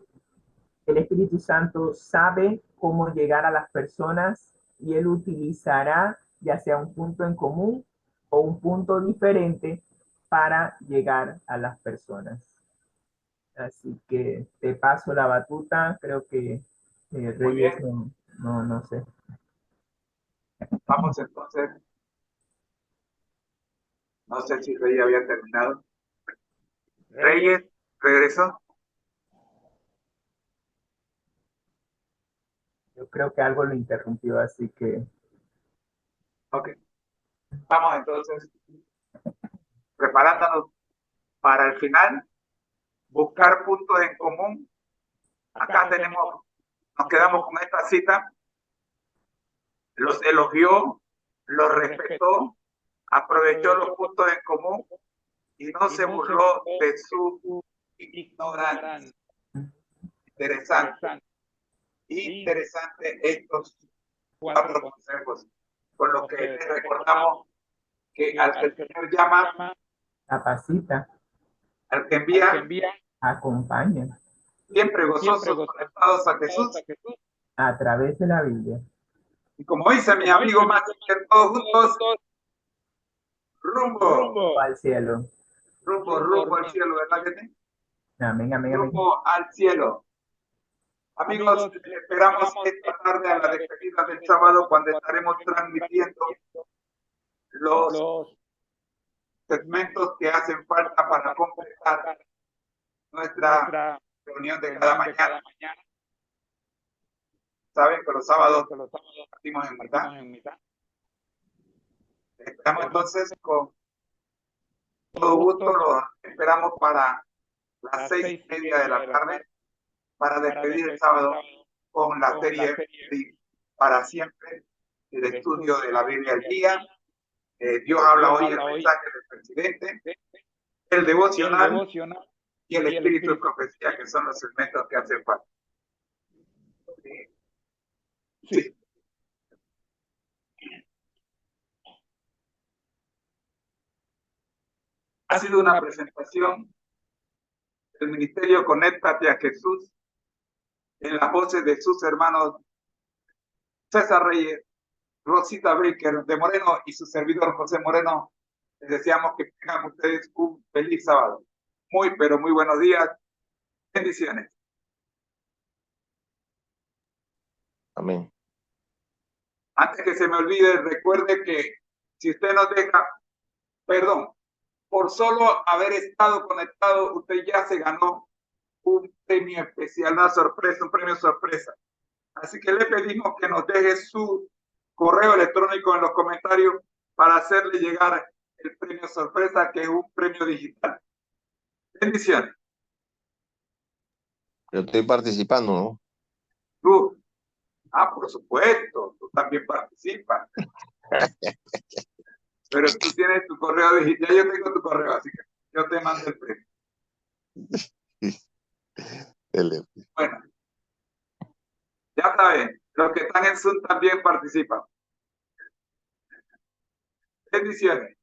el Espíritu Santo sabe cómo llegar a las personas y Él utilizará ya sea un punto en común o un punto diferente para llegar a las personas. Así que te paso la batuta. Creo que Muy Reyes bien, no sé. vamos entonces. No sé si Rey había terminado. Reyes, regresó. Yo creo que algo lo interrumpió, así que Ok, vamos entonces preparándonos para el final, buscar puntos en común. Acá tenemos, nos quedamos con esta cita, los elogió, los respetó, aprovechó los puntos en común y no se burló de su ignorancia. Interesante, interesante estos 4 consejos, con los que les recordamos que al que el Señor llama, capacita, al que envía, acompaña siempre gozosos conectados a Jesús. a través de la Biblia. Y como dice mi amigo Max, que todos juntos, rumbo, Al cielo. rumbo al cielo, ¿verdad que sí? Amén, amén, amén. Rumbo al cielo. Amigos, esperamos esta tarde a la despedida del sábado cuando estaremos transmitiendo los segmentos que hacen falta para completar nuestra reunión de cada mañana. Saben que los sábados partimos en mitad. Estamos entonces con todo gusto, los esperamos para las 6:30 de la tarde para despedir el sábado con la serie Para Siempre, el estudio de la Biblia al día. Dios habla hoy, el mensaje del presidente, el devocional y el espíritu de profecía, que son los segmentos que hacen falta. Sí. Ha sido una presentación del Ministerio Conéctate a Jesús en las voces de sus hermanos César Reyes, Rosita Baker de Moreno y su servidor José Moreno. Les deseamos que tengan ustedes un feliz sábado. Muy, pero muy buenos días. Bendiciones. Amén. Antes que se me olvide, recuerde que si usted nos deja, perdón, por solo haber estado conectado, usted ya se ganó un premio especial, una sorpresa, un premio sorpresa. Así que le pedimos que nos deje su correo electrónico en los comentarios para hacerle llegar el premio sorpresa, que es un premio digital. Bendiciones. Yo estoy participando, ¿no? Tú, por supuesto, tú también participas. Pero tú tienes tu correo digital, ya yo tengo tu correo, así que yo te mando el premio. Bueno, ya saben, los que están en Zoom también participan. Bendiciones.